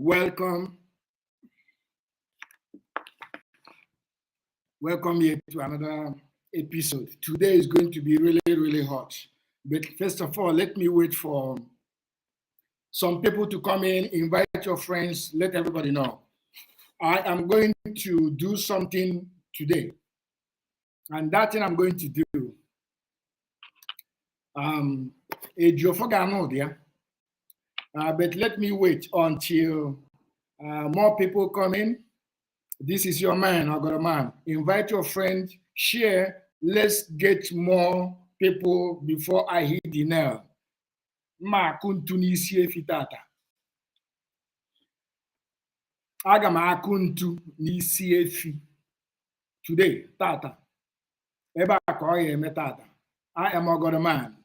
Welcome here to another episode. Today is going to be really hot. But first of all, let me wait for some people to come in, invite your friends, let everybody know. I am going to do something today. And that thing I'm going to do, but let me wait until more people come in. This is your man, man. Invite your friend, share. Let's get more people before I hit the nail. Ma kuntu n'isi efi tata. Aga m akuntu n'isi efi today, tata. Ebe a ka ọ ga-eme tata. I am man.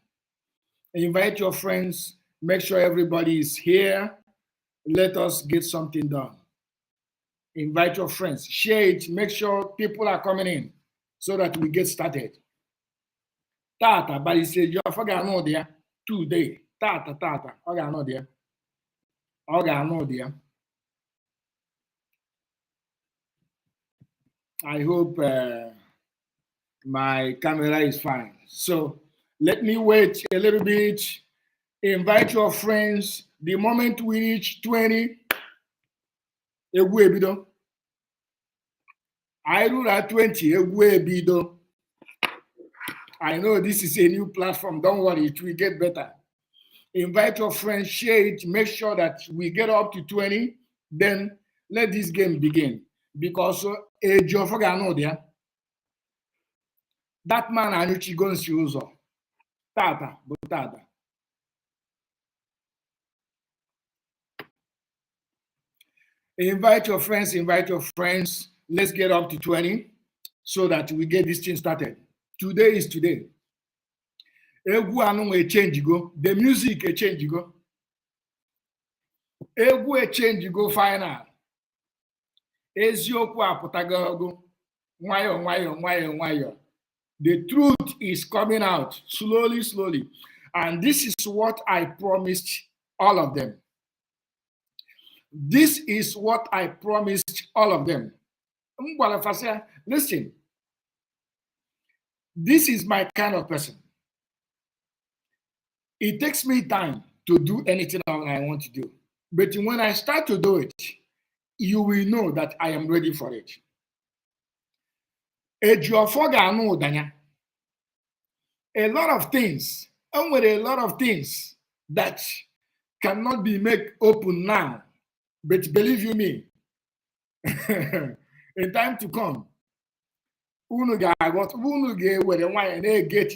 Invite your friends. Make sure everybody is here. Let us get something done. Invite your friends, share it, make sure people are coming in so that we get started. Tata, but he said, you forgot no there today. Tata, I got no there. I hope my camera is fine. So let me wait a little bit. Invite your friends. The moment we reach 20, I rule at 20. I know this is a new platform. Don't worry, it will get better. Invite your friends, share it, make sure that we get up to 20. Then let this game begin. Because that man Anuchi goes to Tata. Invite your friends. Let's get up to 20 so that we get this thing started. Today is today. Egwu anu a change go. The music a change go. Egwu a change go final. Eziokwu apụtago go. Nwayọ. The truth is coming out slowly. And this is what I promised all of them. This is what I promised all of them. Listen, this is my kind of person. It takes me time to do anything I want to do. But when I start to do it, you will know that I am ready for it. A lot of things, that cannot be made open now. But believe you me, in time to come, unu get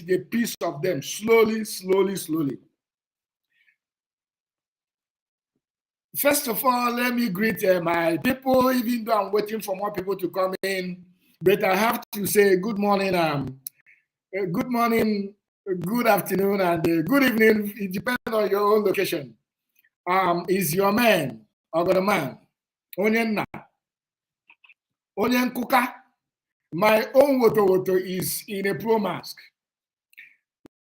the piece of them slowly. First of all, let me greet my people, even though I'm waiting for more people to come in. But I have to say good morning, good afternoon, and good evening. It depends on your own location. Is your man, man, Onyenna, Onyenkuka. My own woto is in a pro mask.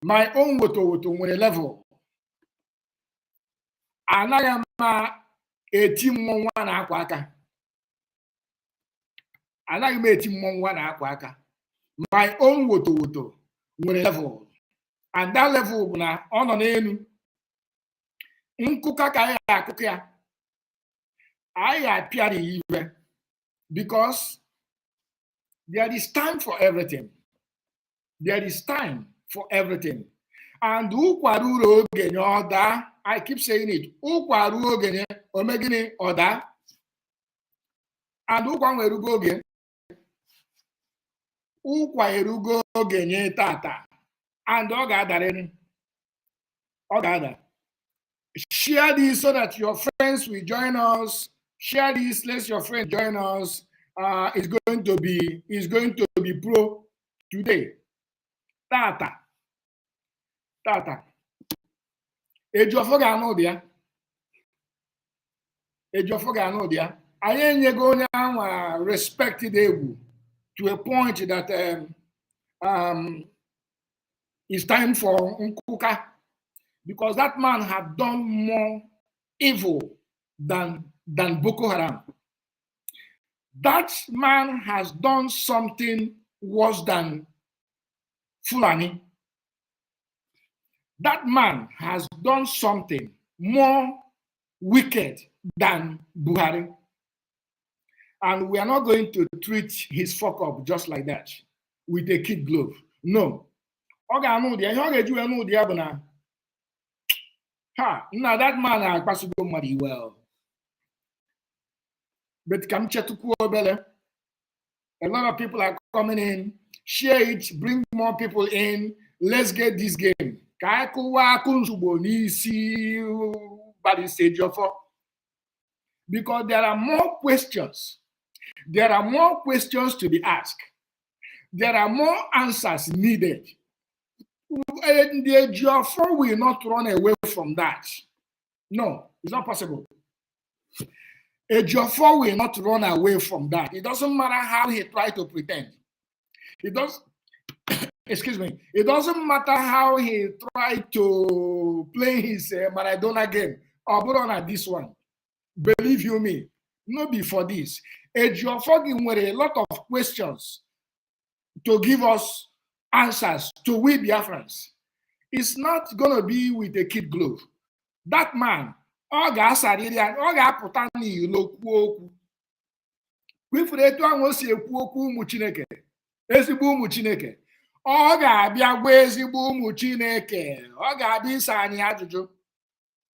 My own woto with a level. Anagama a team 1 akwaka. Anagama a team 1 akwaka. My own woto with a level. And that level na on enu. Nkuka kaya kukia. I appear even because there is time for everything. And ukwaru ogenye oda. I keep saying it. Ukwaru ogenye omegini oda. And ukwa erugo ogenye. Ukwa erugo ogenye tata. And oga. Share this so that your friends will join us. Share this, let your friends join us. It's going to be pro today. Tata. Ejofoga no dia. I ain't going to respect the to a point that it's time for Nkuka, because that man had done more evil than than Boko Haram. That man has done something worse than Fulani. That man has done something more wicked than Buhari. And we are not going to treat his fuck up just like that with a kid glove. No. Now that man has passed money well. But a lot of people are coming in. Share it, bring more people in. Let's get this game. Because there are more questions. There are more questions to be asked. There are more answers needed. And the Biafra will not run away from that. No, it's not possible. A Biafra will not run away from that. It doesn't matter how he tries to pretend. It does. Excuse me. It doesn't matter how he tried to play his Maradona game or put on this one. Believe you me, not before this. A Biafra with a lot of questions to give us answers to we Biafrans. It's not going to be with a kid glove. That man, ọ ga-apụta n'ilo kwuo okwu. Kwifuru etu ahụ o si ekwu okwu ụmụ Chineke, ezigbo ụmụ Chineke. Ọ ga-abịa gwa ezigbo ụmụ Chineke. Ọ ga-abịa ịsa anyị ajụjụ.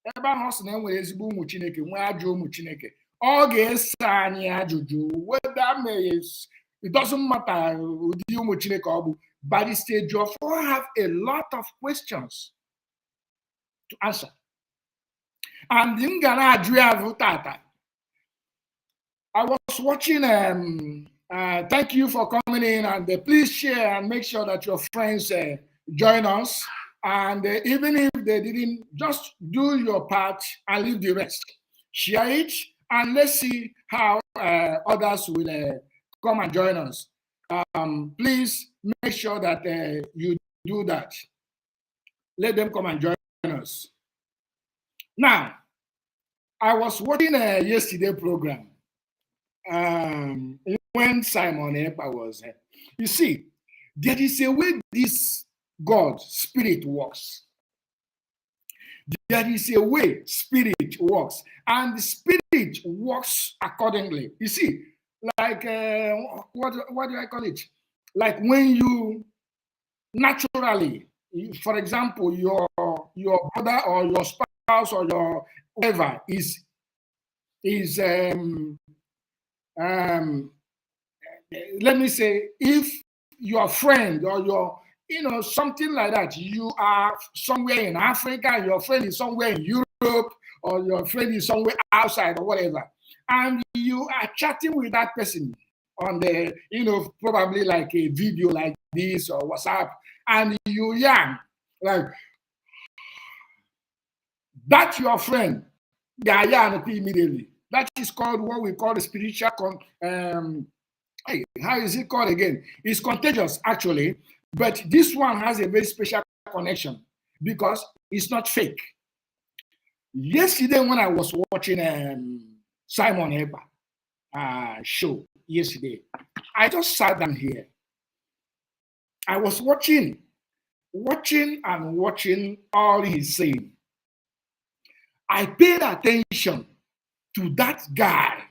Ebe ahụ ọ sị na enwere ezigbo ụmụ Chineke, nwee ajụ ụmụ Chineke. Ọ ga-esa anyị ajụjụ. It doesn't matter ụdị ụmụ Chineke ọ bụ. But the stage of all have a lot of questions to answer. And in Ghana, I was watching, thank you for coming in, and please share and make sure that your friends join us. And even if they didn't, just do your part and leave the rest. Share it, and let's see how others will come and join us. Please make sure that you do that. Let them come and join us. Now, I was watching a yesterday program when Simon Epa was here. You see, there is a way this God, spirit works. There is a way spirit works, and the spirit works accordingly. You see, like what do I call it? Like when you naturally, for example, your brother or your spouse or your whoever is let me say, if your friend or your something like that, you are somewhere in Africa, your friend is somewhere in Europe, or your friend is somewhere outside or whatever, and you are chatting with that person on the, probably like a video like this or WhatsApp, and you like, that's your friend, immediately. That is called what we call the spiritual, how is it called again? It's contagious, actually, but this one has a very special connection because it's not fake. Yesterday, when I was watching Simon Epa show yesterday, I just sat down here. I was watching all he's saying. I paid attention to that guy.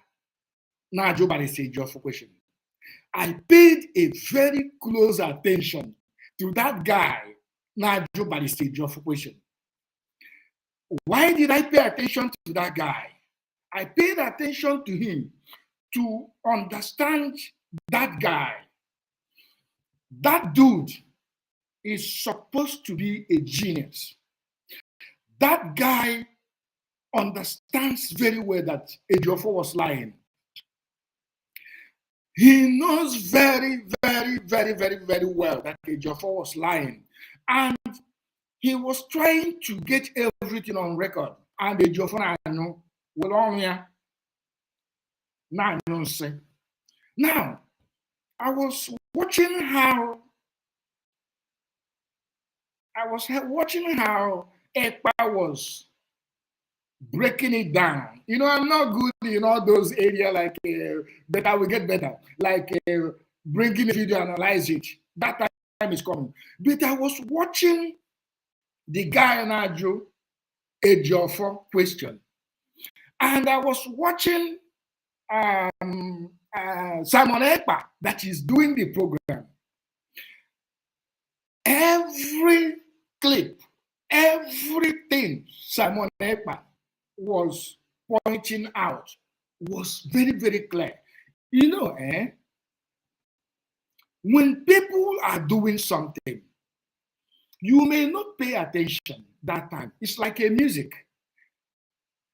Now, Joe Barry just for question. I paid a very close attention to that guy. Now, Joe Barry just for question. Why did I pay attention to that guy? I paid attention to him to understand that guy. That dude is supposed to be a genius. That guy understands very well that Ejiofor was lying. He knows very, very, very, very, very well that Ejiofor was lying. And he was trying to get everything on record. And Ejiofor, I know, well, on here. Now, I was watching how Ekpa was breaking it down. You know, I'm not good in all those areas like, but I will get better. Like bringing a video, analyze it. That time is coming. But I was watching the guy in Ajo, Ejiofor question. And I was watching Simon Ekpa that is doing the program. Every clip, everything Simon Ekpa was pointing out was very, very clear. You know, when people are doing something, you may not pay attention that time. It's like a music.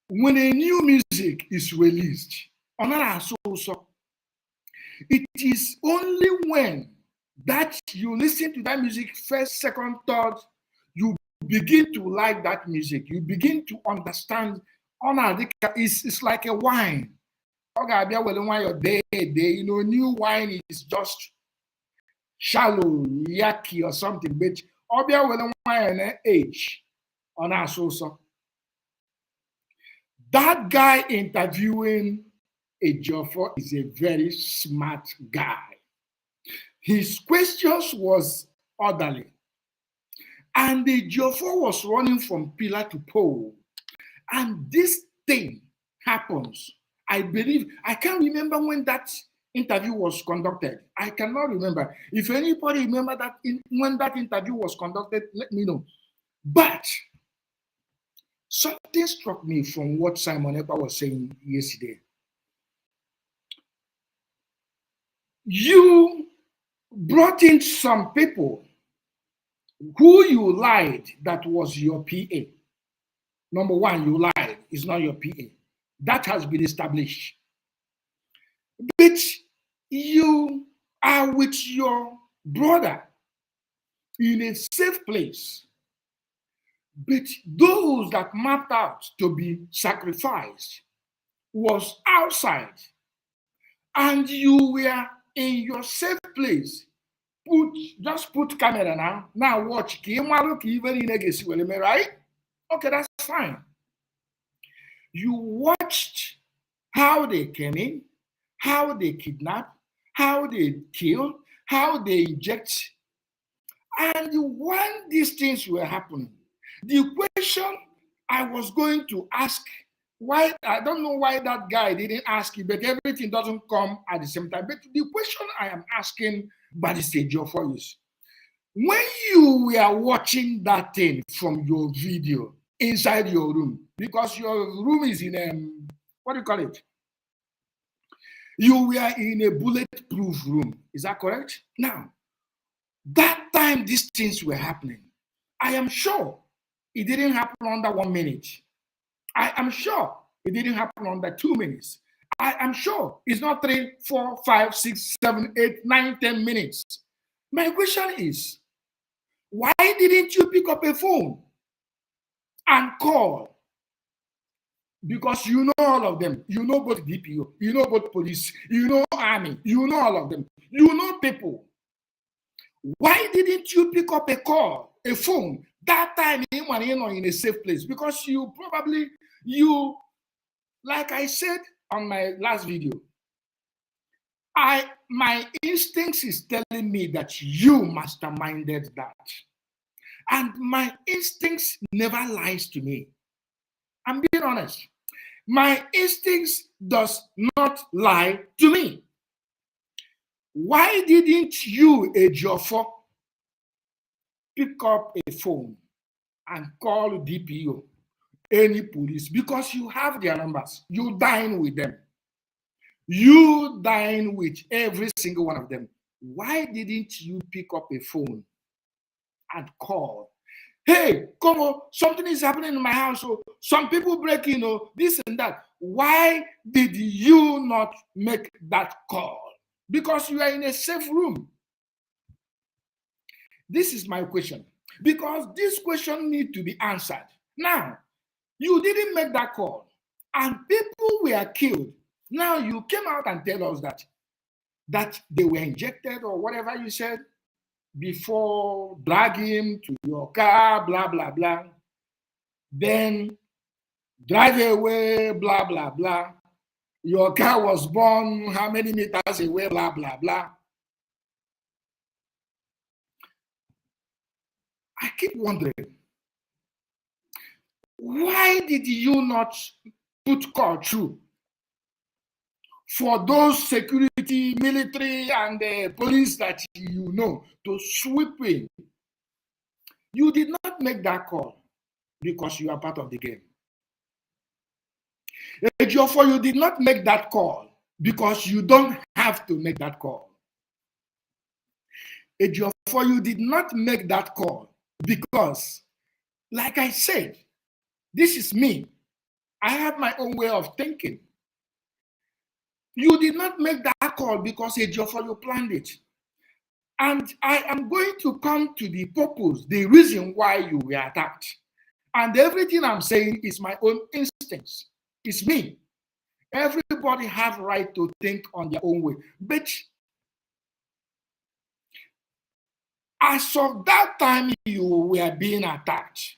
When a new music is released, it is only when that you listen to that music first, second, third, you begin to like that music. You begin to understand. It's like a wine. You know, new wine is just shallow, yucky or something. But wine age on our so. That guy interviewing Ejiofor is a very smart guy. His questions was orderly. And Ejiofor was running from pillar to pole. And this thing happens. I believe, I can't remember when that interview was conducted. I cannot remember. If anybody remember that when that interview was conducted, let me know. But something struck me from what Simon Ekpa was saying yesterday. You brought in some people who you lied that was your PA. Number one, you lied, it's not your PA. That has been established. But you are with your brother in a safe place. But those that mapped out to be sacrificed was outside. And you were in your safe place. Just put camera now. Now watch. Right? Okay, that's fine. You watched how they came in, how they kidnap, how they kill, how they inject. And when these things were happening, the question I was going to ask, why, I don't know why that guy didn't ask you, but everything doesn't come at the same time. But the question I am asking by the stage of is, when you were watching that thing from your video inside your room, because your room is in what do you call it? You were in a bulletproof room. Is that correct? Now, that time these things were happening, I am sure it didn't happen under 1 minute. I am sure it didn't happen under 2 minutes. I am sure it's not 3, 4, 5, 6, 7, 8, 9, 10 minutes. My question is, why didn't you pick up a phone and call? Because you know all of them. You know both DPO, you know both police, you know army, you know all of them. You know people. Why didn't you pick up a call, a phone, that time in a safe place? Because you probably, like I said on my last video, my instincts is telling me that you masterminded that. And my instincts never lies to me. I'm being honest. My instincts does not lie to me. Why didn't you, Ejiofor, pick up a phone and call DPO, any police? Because you have their numbers. You dine with them. You dine with every single one of them. Why didn't you pick up a phone and call? Hey, come on, something is happening in my house. So some people break in, this and that. Why did you not make that call? Because you are in a safe room. This is my question. Because this question needs to be answered. Now, you didn't make that call, and people were killed. Now you came out and tell us that they were injected or whatever you said before drag him to your car, blah, blah, blah. Then drive away, blah, blah, blah. Your car was born how many meters away, blah, blah, blah. I keep wondering, why did you not put call through for those security, military, and police that you know to sweep in? You did not make that call because you are part of the game. Ejiofor, you did not make that call because you don't have to make that call. Ejiofor, you did not make that call because, like I said, this is me. I have my own way of thinking. You did not make that call because Ejiofor, you planned it. And I am going to come to the purpose, the reason why you were attacked. And everything I'm saying is my own instincts. It's me. Everybody have right to think on their own way. But as of that time you were being attacked,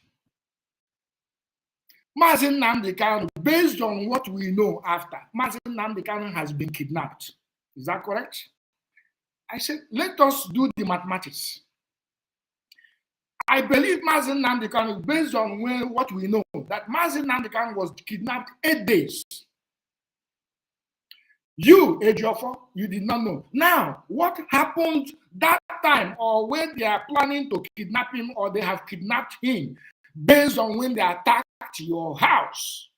Mazi Nnamdi Kanu, based on what we know after, Mazi Nnamdi Kanu has been kidnapped. Is that correct? I said, let us do the mathematics. I believe Mazi Nnamdi Kanu, based on what we know, that Mazi Nnamdi Kanu was kidnapped 8 days. You, Ejiofor, you did not know. Now, what happened that time, or when they are planning to kidnap him, or they have kidnapped him, based on when they attacked your house?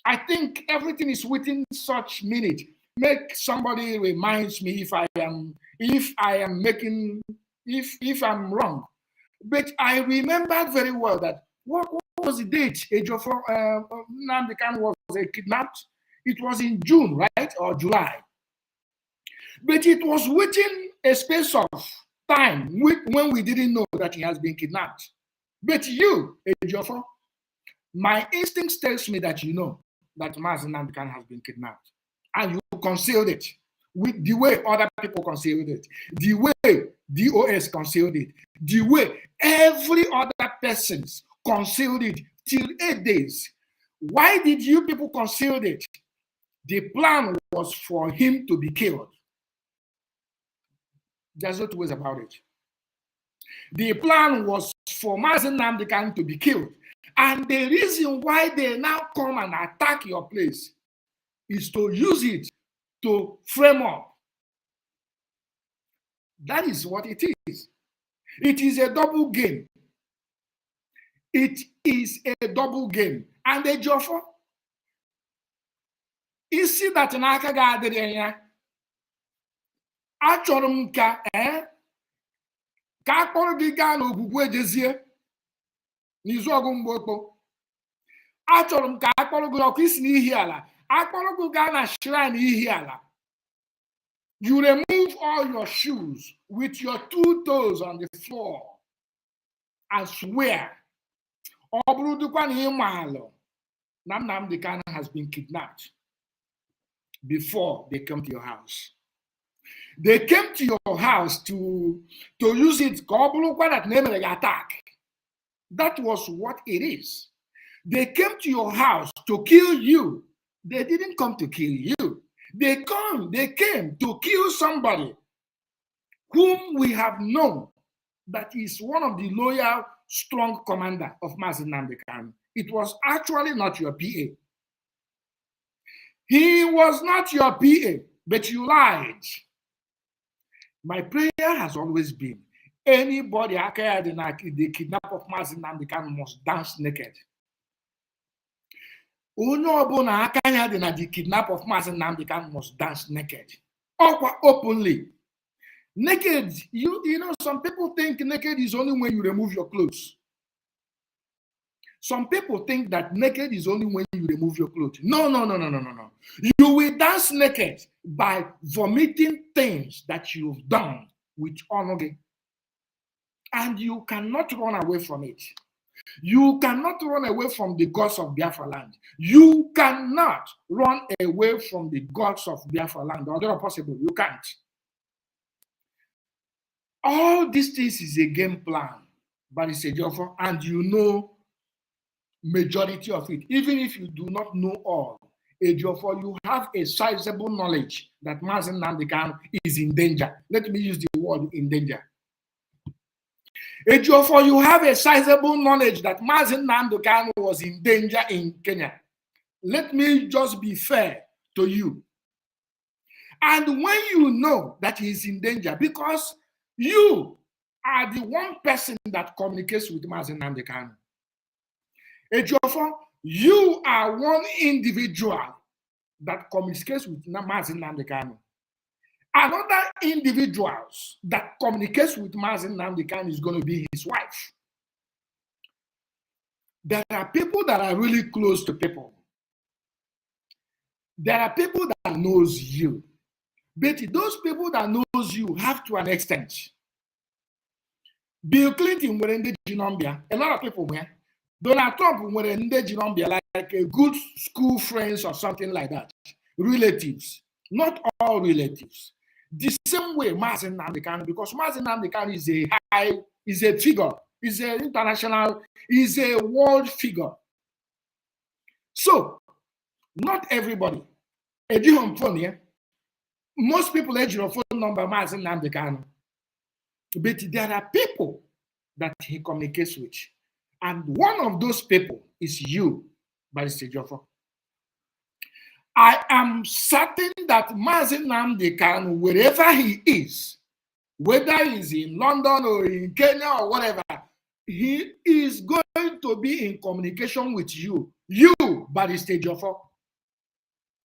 I think everything is within such minute. Make somebody reminds me if I'm wrong. But I remembered very well that what was the date Ejiofor Nnamdi Kanu was kidnapped? It was in June, right? Or July. But it was within a space of time when we didn't know that he has been kidnapped. But you, Ejiofor, my instinct tells me that you know that Mazi Nnamdi Kanu has been kidnapped. And you concealed it with the way other people concealed it, the way DOS concealed it, the way every other person concealed it till 8 days. Why did you people conceal it? The plan was for him to be killed. There's no two ways about it. The plan was for Mazi Nnamdi Kanu to be killed. And the reason why they now come and attack your place is to use it to frame up. That is what it is. It is a double game. It is a double game. And Ejiofor, you see that in Akagadi, achọrọ m ka akpọrọ gị gaa n'ogwugwu ejezie n'izu ọgụ mgbe okpo. Achọrọ m ka akpọrọ gị ọkụ isi n'ihi ala, akpọrọ gị gaa na shrine ihi ala. You remove all your shoes with your 2 toes on the floor and swear, ọ bụrụ dịkwa na ịma alụ na Nnamdi Kanu has been kidnapped before they come to your house. They came to your house to use it that name attack. That was what it is. They came to your house to kill you. They didn't come to kill you. They came to kill somebody whom we have known that is one of the loyal, strong commander of Mazi Nnamdi Kanu. It was actually not your PA. He was not your PA, but you lied. My prayer has always been, anybody the kidnap of Mazi Nnamdi Kanu must dance naked. The kidnap of Mazi Nnamdi Kanu must dance naked. Openly. Naked, you know, some people think naked is only when you remove your clothes. Some people think that naked is only when you remove your clothes. No. You will dance naked by vomiting things that you've done with honor. And you cannot run away from it. You cannot run away from the gods of Biafra land. You cannot run away from the gods of Biafra land. Although possible, you can't. All these things is a game plan, but it's a job for, and you know majority of it, even if you do not know all. Ejiofor, you have a sizable knowledge that Mazen Nnamdi Kanu is in danger. Let me use the word in danger. Ejiofor, you have a sizable knowledge that Mazen Nnamdi Kanu was in danger in Kenya. Let me just be fair to you. And when you know that he is in danger, because you are the one person that communicates with Mazen Nnamdi Kanu. Ejiofor, you are one individual that communicates with Mazen Nnamdi Kanu. Another individuals that communicates with Mazen Nnamdi Kanu is going to be his wife. There are people that are really close to people. There are people that knows you. But those people that knows you have to an extent. Bill Clinton were in the Genombia. A lot of people were. Donald Trump were in the Genombia, like a good school friends or something like that. Relatives. Not all relatives. The same way Mazen Nnamdi Kanu, because Mazen Nnamdi Kanu is a figure, is an international, is a world figure. So, not everybody. Most people have your phone number, Mazen Nnamdi Kanu. But there are people that he communicates with. And one of those people is you, Barrister Ejiofor. I am certain that Mazen Nnamdi Kanu, wherever he is, whether he's in London or in Kenya or whatever, he is going to be in communication with you. You, Barrister Ejiofor.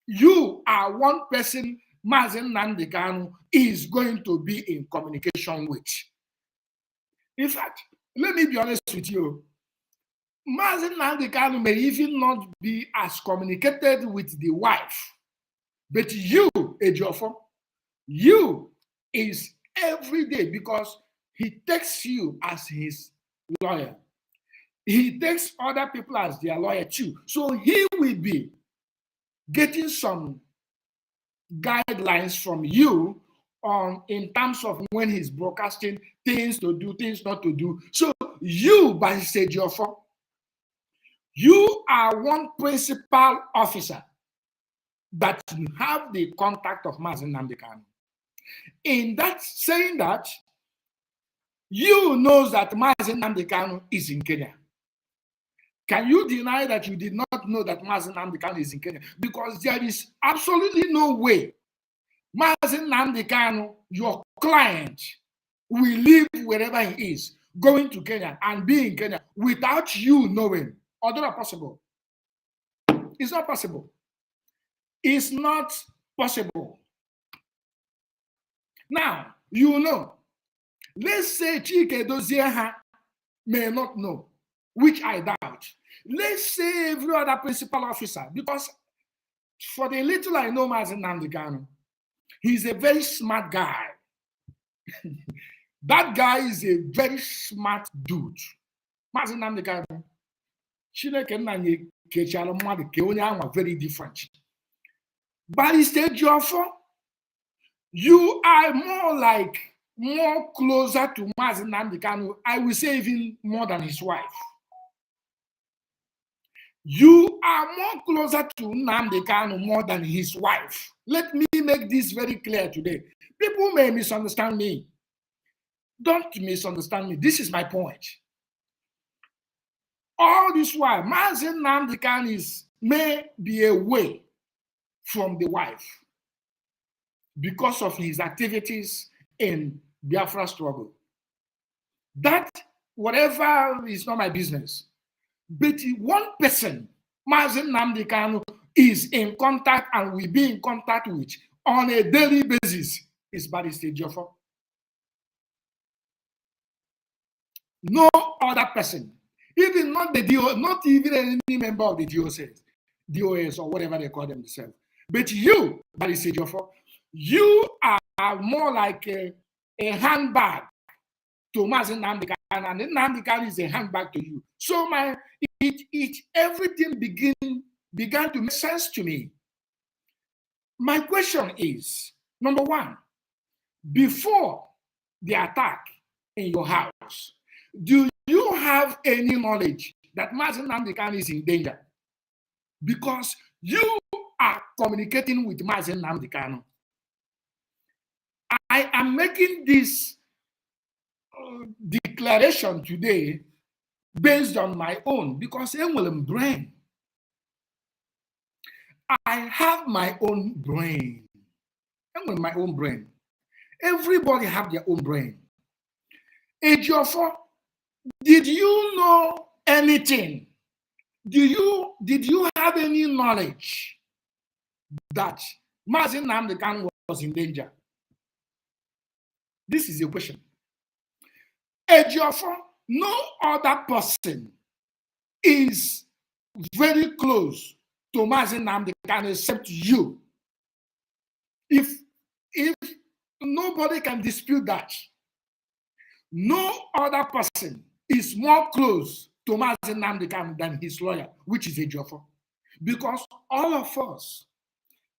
You are one person Mazen Nnamdi Kanu is going to be in communication with. In fact, let me be honest with you. Mazen Nnamdi Kanu may even not be as communicated with the wife. But you, Ejiofor, you is every day, because he takes you as his lawyer. He takes other people as their lawyer too. So he will be getting some guidelines from you on in terms of when he's broadcasting, things to do, things not to do. So you, Barrister Ejiofor, you are one principal officer that you have the contact of Mazen Nnamdi Kanu. In that, saying that, you knows that Mazen Nnamdi Kanu is in Kenya. Can you deny that you did not know that Mazen Nnamdi Kanu is in Kenya? Because there is absolutely no way Mazen Nnamdi Kanu, your client, will live wherever he is, going to Kenya and be in Kenya without you knowing. Although not possible. It's not possible. It's not possible. Now, you know, let's say Chike Dozieha may not know, which I doubt. Let's say every other principal officer, because for the little I know Mazen Nnamdi Kanu, he's a very smart guy. That guy is a very smart dude. Mazen Nnamdi Kanu, very different. Barrister Ejiofor, you are more closer to Mazen Nnamdi Kanu, I will say even more than his wife. You are more closer to Nnamdi Kanu more than his wife. Let me make this very clear today. People may misunderstand me. Don't misunderstand me. This is my point. All this while, Mazen Nnamdi Kanu may be away from the wife because of his activities in Biafra struggle. That, whatever, is not my business. But one person, Mazen Nnamdi Kanu, is in contact and will be in contact with on a daily basis is Barrister Ejiofor. No other person, even not the DO, not even any member of the DOS or whatever they call themselves. But you, Barrister Ejiofor, you are more like a handbag to Mazen Nnamdi Kanu, and Nnamdi Kanu is a handbag to you. So everything began to make sense to me. My question is, number one, before the attack in your house, do you have any knowledge that Mazi Nnamdi Kanu is in danger because you are communicating with Mazi Nnamdi Kanu. I am making this declaration today based on my own because I'm brain. I have my own brain. I'm with my own brain. Everybody have their own brain. Ejiofor, did you know anything? Did you have any knowledge that Mazi Nnamdi Kanu was in danger? This is a question. Ejiofor, no other person is very close to Mazi Nnamdi Kanu except you. If nobody can dispute that, no other person is more close to Mazi Nnamdi Kanu than his lawyer, which is Ejiofor. Because all of us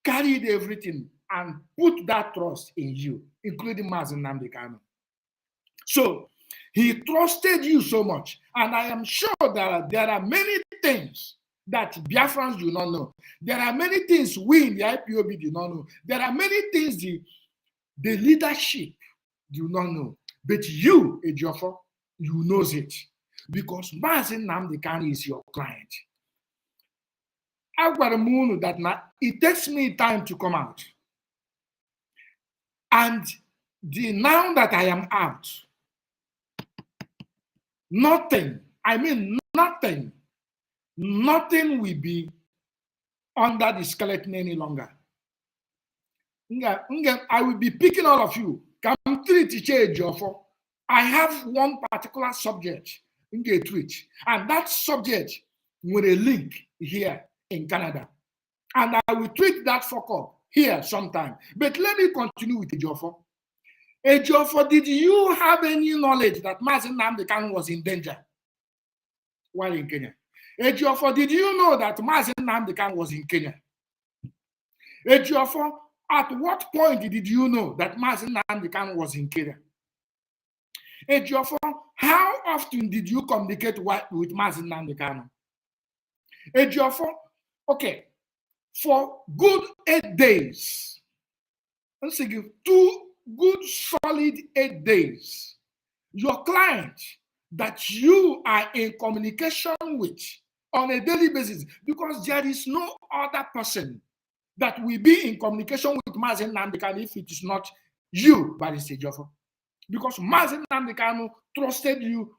carried everything and put that trust in you, including Mazi Nnamdi Kanu. So he trusted you so much. And I am sure that there are many things that Biafrans do not know. There are many things we in the IPOB do not know. There are many things the leadership do not know. But you, Ejiofor, you knows it. Because Mazi Nnamdi Kanu is your client. I've got a moon that now it takes me time to come out. And now that I am out, nothing will be under the skeleton any longer. I will be picking all of you. Come treat Ejiofor. I have one particular subject in the tweet, and that subject with a link here in Canada. And I will tweet that fuck up here sometime. But let me continue with Ejiofor. Ejiofor, did you have any knowledge that Mazi Nnamdi Kanu was in danger while in Kenya? Ejiofor, did you know that Mazi Nnamdi Kanu was in Kenya? Ejiofor, at what point did you know that Mazi Nnamdi Kanu was in Kenya? Ejiofor, how often did you communicate with Mazi Nnamdi Kanu? Ejiofor, okay, for good 8 days, let's say 2 good solid 8 days, your client that you are in communication with on a daily basis, because there is no other person that will be in communication with Mazi Nnamdi Kanu if it is not you, Barrister Ejiofor. Because Mazi Nnamdi Kanu trusted you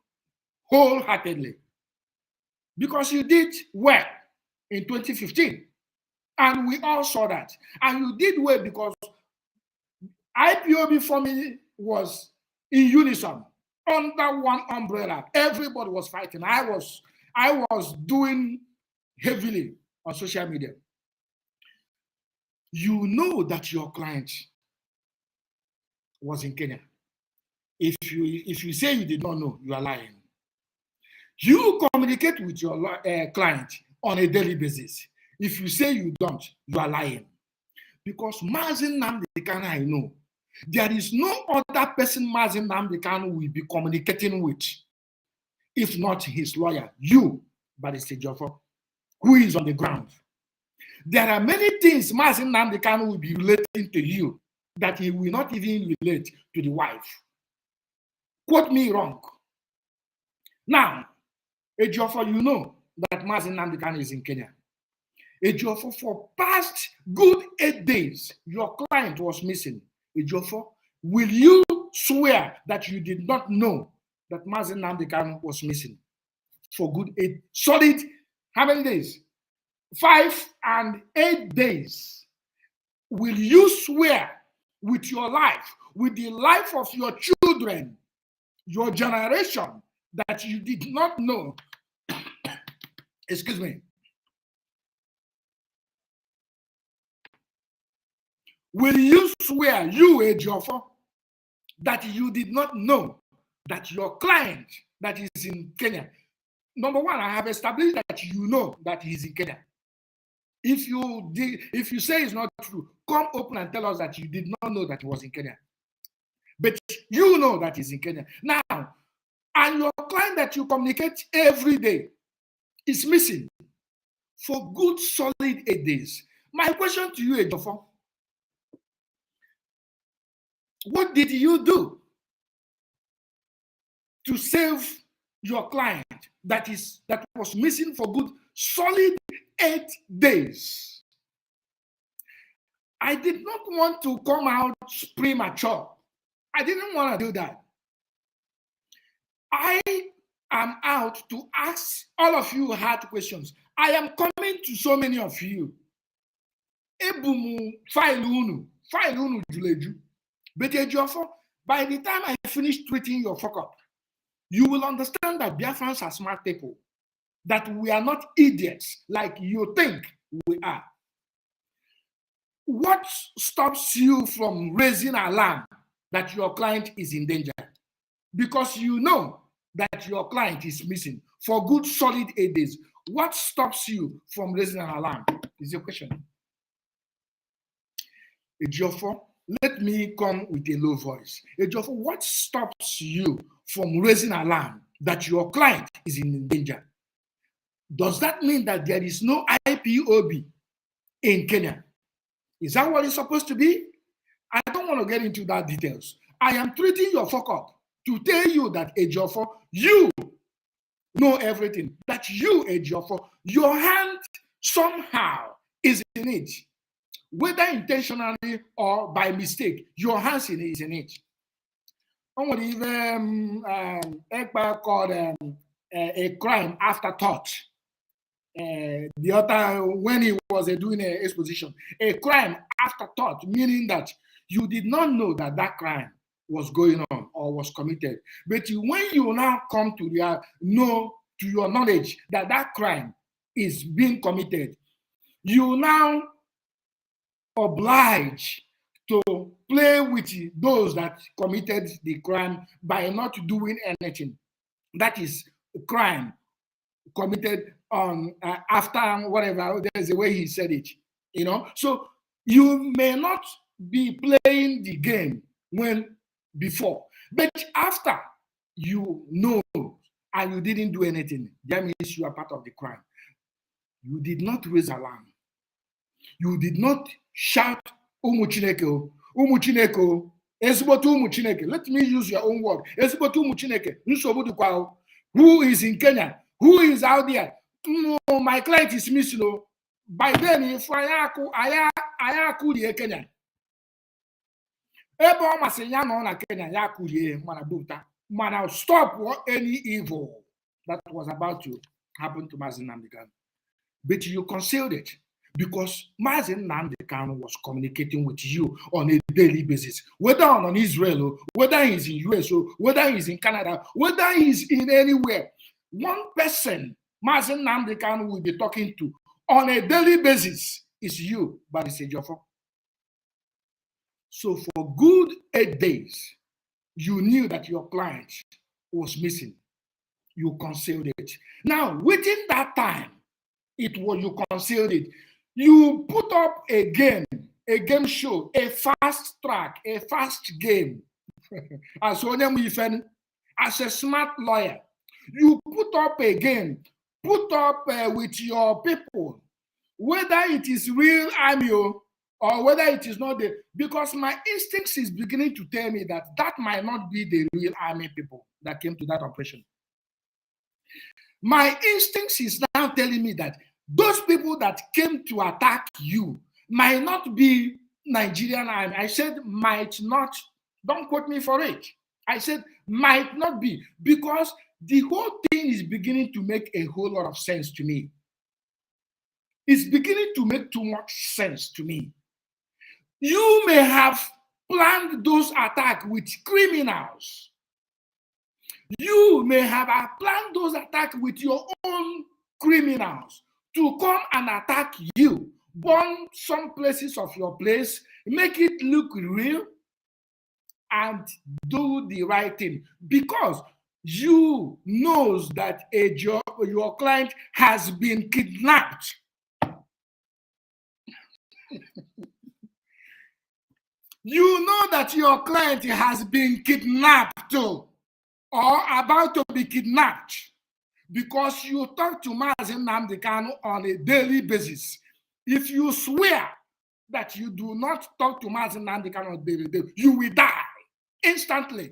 wholeheartedly. Because you did well in 2015. And we all saw that. And you did well because IPOB family was in unison, under one umbrella. Everybody was fighting. I was doing heavily on social media. You know that your client was in Kenya. If you say you did not know, you are lying. You communicate with your client on a daily basis. If you say you don't, you are lying. Because Mazi Nnamdi Kanu, I know, there is no other person Mazi Nnamdi Kanu will be communicating with, if not his lawyer, you, Barrister Ejiofor, who is on the ground. There are many things Mazi Nnamdi Kanu will be relating to you that he will not even relate to the wife. Quote me wrong. Now, Ejiofor, you know that Mazi Nnamdi Kanu is in Kenya. Ejiofor, for past good 8 days, your client was missing. Ejiofor, will you swear that you did not know that Mazi Nnamdi Kanu was missing for good 8 solid, how many days? 5 and 8 days. Will you swear with your life, with the life of your children, your generation, that you did not know? Excuse me. Will you swear, you, Ejiofor, that you did not know that your client that is in Kenya? Number one, I have established that you know that he's in Kenya. If you say it's not true, come open and tell us that you did not know that he was in Kenya. But you know that he's in Kenya. Now, and your client that you communicate every day, is missing for good solid 8 days. My question to you, Ejiofor, what did you do to save your client that was missing for good solid 8 days? I did not want to come out premature. I didn't want to do that. I am out to ask all of you hard questions. I am coming to so many of you. Ebumu file unu juleju. But Ejiofor, by the time I finish treating your fuck up, you will understand that Biafrans are smart people, that we are not idiots like you think we are. What stops you from raising alarm that your client is in danger? Because you know that your client is missing for good solid 8 days. What stops you from raising an alarm is the question. Ejiofor, let me come with a low voice. Ejiofor, what stops you from raising alarm that your client is in danger? Does that mean that there is no IPOB in Kenya? Is that what it's supposed to be? I don't want to get into that details. I am treating your fuck up to tell you that, Ejiofor, you know everything. That you, Ejiofor, your hand somehow is in it. Whether intentionally or by mistake, your hands is in it. I want to even Ekpa called a crime after thought. The other, when he was doing an exposition, a crime after thought, meaning that you did not know that that crime was going on or was committed. But when you now come to know to your knowledge that that crime is being committed, you now obliged to play with those that committed the crime by not doing anything. That is a crime committed on after whatever. There's a way he said it, you know. So you may not be playing the game when before, but after you know and you didn't do anything, that means you are part of the crime. You did not raise alarm. You did not shout, Umu Chineke, Umu Chineke, Ezigbote Umu Chineke. Let me use your own word. Ezigbote Umu Chineke. Who is in Kenya? Who is out there? No, my client is missing. By then, if I could Kenya. Ebo masenya no na Kenya ya kurie mana buta. Mana stop any evil that was about to happen to Nnamdi. But you concealed it because Nnamdi was communicating with you on a daily basis, whether on Israel, whether he's in US, whether he's in Canada, whether he's in anywhere. One person Nnamdi will be talking to on a daily basis is you, but it's Ejiofor. So for good 8 days, you knew that your client was missing. You concealed it. Now, within that time, you concealed it. You put up a game show, a fast track, a fast game. As a smart lawyer, you put up a game, with your people, whether it is real army or whether it is not because my instincts is beginning to tell me that might not be the real army people that came to that operation. My instincts is now telling me that those people that came to attack you might not be Nigerian army. I said might not. Don't quote me for it. I said might not be, because the whole thing is beginning to make a whole lot of sense to me. It's beginning to make too much sense to me. You may have planned those attacks with criminals. You may have planned those attacks with your own criminals to come and attack you, burn some places of your place, make it look real, and do the right thing, because you knows that your client has been kidnapped. You know that your client has been kidnapped or about to be kidnapped, because you talk to Nnamdi Kanu on a daily basis. If you swear that you do not talk to Nnamdi Kanu on a daily basis, you will die instantly.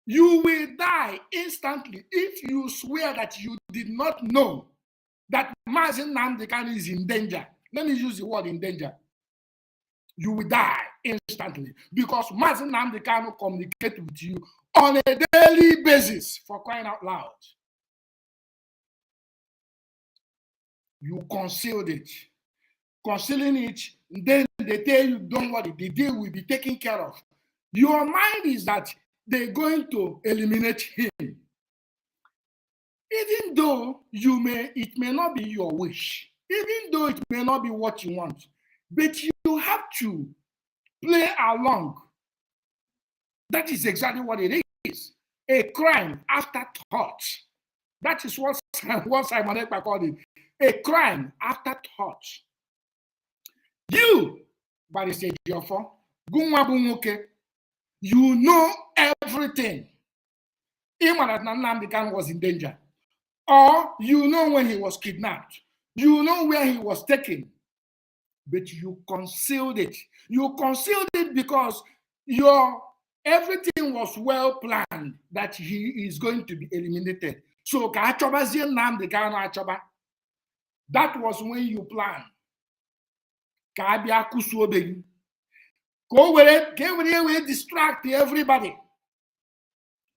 You will die instantly if you swear that you did not know that Nnamdi Kanu is in danger. Let me use the word in danger. You will die instantly because Nnamdi Kanu communicates with you on a daily basis, for crying out loud. You concealed it. Concealing it, then they tell you, don't worry, the deal will be taken care of. Your mind is that they're going to eliminate him. Even though it may not be your wish, even though it may not be what you want, but you have to play along. That is exactly what it is. A crime after thought. That is what Simon Ekpa called it. A crime after thought. You, by the stage you know everything. Even that Nnamdi Kanu was in danger. Or you know when he was kidnapped. You know where he was taken. But you concealed it. You concealed it because everything was well planned that he is going to be eliminated. So that was when you planned. Distract everybody.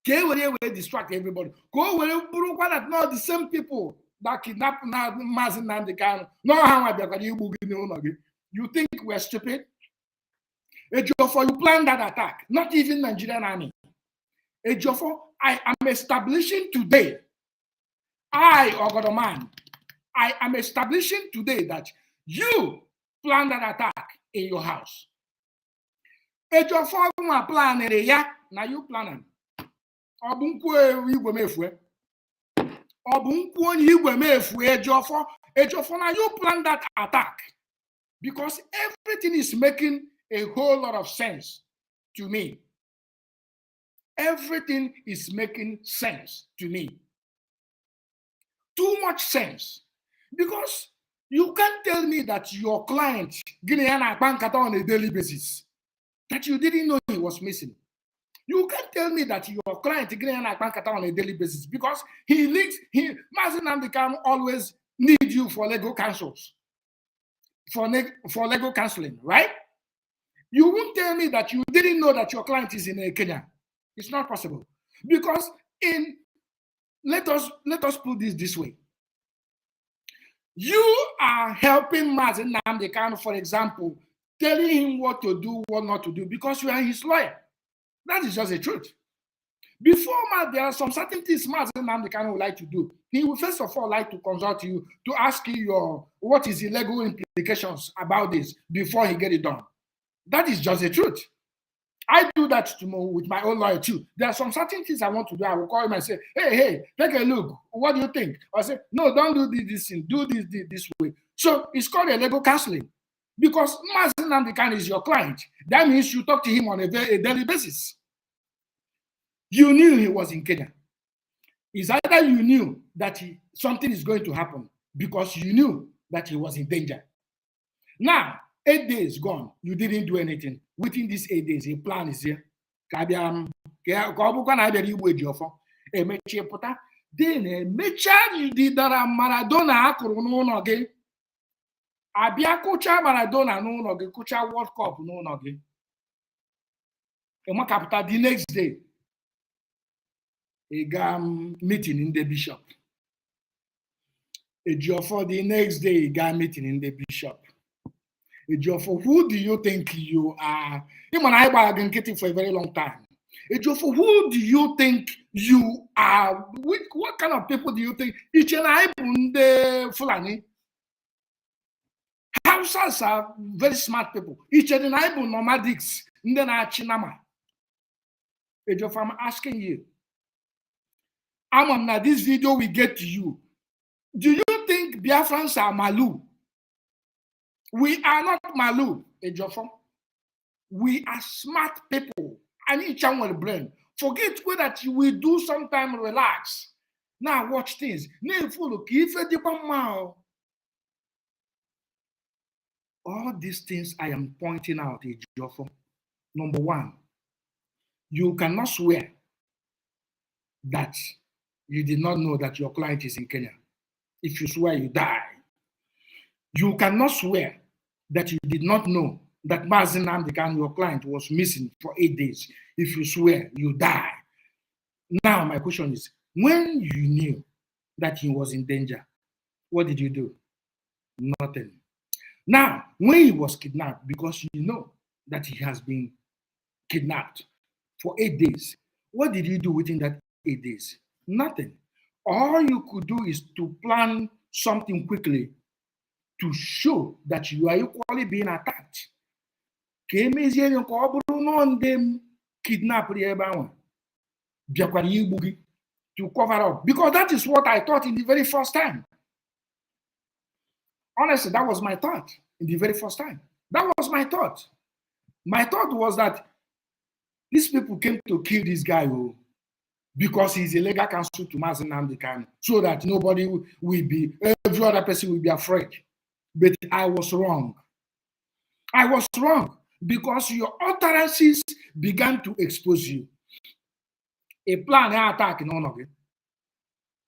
Distract everybody. Not the same people that kidnapped Nnamdi Kanu. You think we're stupid? Ejiofor, you planned that attack. Not even Nigerian army. Ejiofor, I am establishing today. I am establishing today that you planned that attack in your house. Ejiofor, plan it. Yeah, now you plan it. Ejiofor, now you plan that attack because everything is making a whole lot of sense to me. Everything is making sense to me. Too much sense. Because you can't tell me that your client on a daily basis, that you didn't know he was missing. You can't tell me that your client on a daily basis because Nnamdi Kanu always need you for legal counsels, for legal counseling, right? You won't tell me that you didn't know that your client is in Kenya. It's not possible. Because let us put this way. You are helping Nnamdi Kanu, for example, telling him what to do, what not to do, because you are his lawyer. That is just the truth. Before there are some certain things Nnamdi Kanu would like to do. He will first of all like to consult you to ask you what is the legal implications about this before he get it done. That is just the truth. I do that with my own lawyer too. There are some certain things I want to do. I will call him and say, hey, take a look. What do you think? I say, no, don't do this thing. Do this way. So it's called a legal counseling. Because Nnamdi Kanu is your client. That means you talk to him on a daily basis. You knew he was in Kenya. It's either you knew that something is going to happen because you knew that he was in danger. Now, 8 days gone, you didn't do anything. Within these 8 days, a plan is here. Then Maradona Abia kucha Maradona no ge kucha World Cup no ge. Emo capital the next day. A meeting in the bishop. Ejiofor the next day a meeting in the bishop. Ejiofor, who do you think you are? Him and I were getting for a very long time. Ejiofor, who do you think you are? What kind of people do you think? Each and I bunde Fulani. Hausas are very smart people. Each and I bun nomadics. Ndena chinama. Ejiofor, I'm asking you. Now this video will get to you. Do you think Biafrans are Malu? We are not Malu, Ejiofor. We are smart people. And each one will brain. Forget that you will do sometime relax. Now watch things. All these things I am pointing out, Ejiofor. Number one, you cannot swear that you did not know that your client is in Kenya. If you swear, you die. You cannot swear that you did not know that Nnamdi, your client, was missing for 8 days. If you swear, you die. Now, my question is, when you knew that he was in danger, what did you do? Nothing. Now, when he was kidnapped, because you know that he has been kidnapped for 8 days, what did you do within that 8 days? Nothing. All you could do is to plan something quickly to show that you are equally being attacked. To cover up, because that is what I thought in the very first time. Honestly, that was my thought in the very first time. That was my thought. My thought was that these people came to kill this guy because he's a legal counsel to Nnamdi Kanu, so that nobody will be, every other person will be afraid. But I was wrong. I was wrong because your utterances began to expose you. A plan attack in honor of it.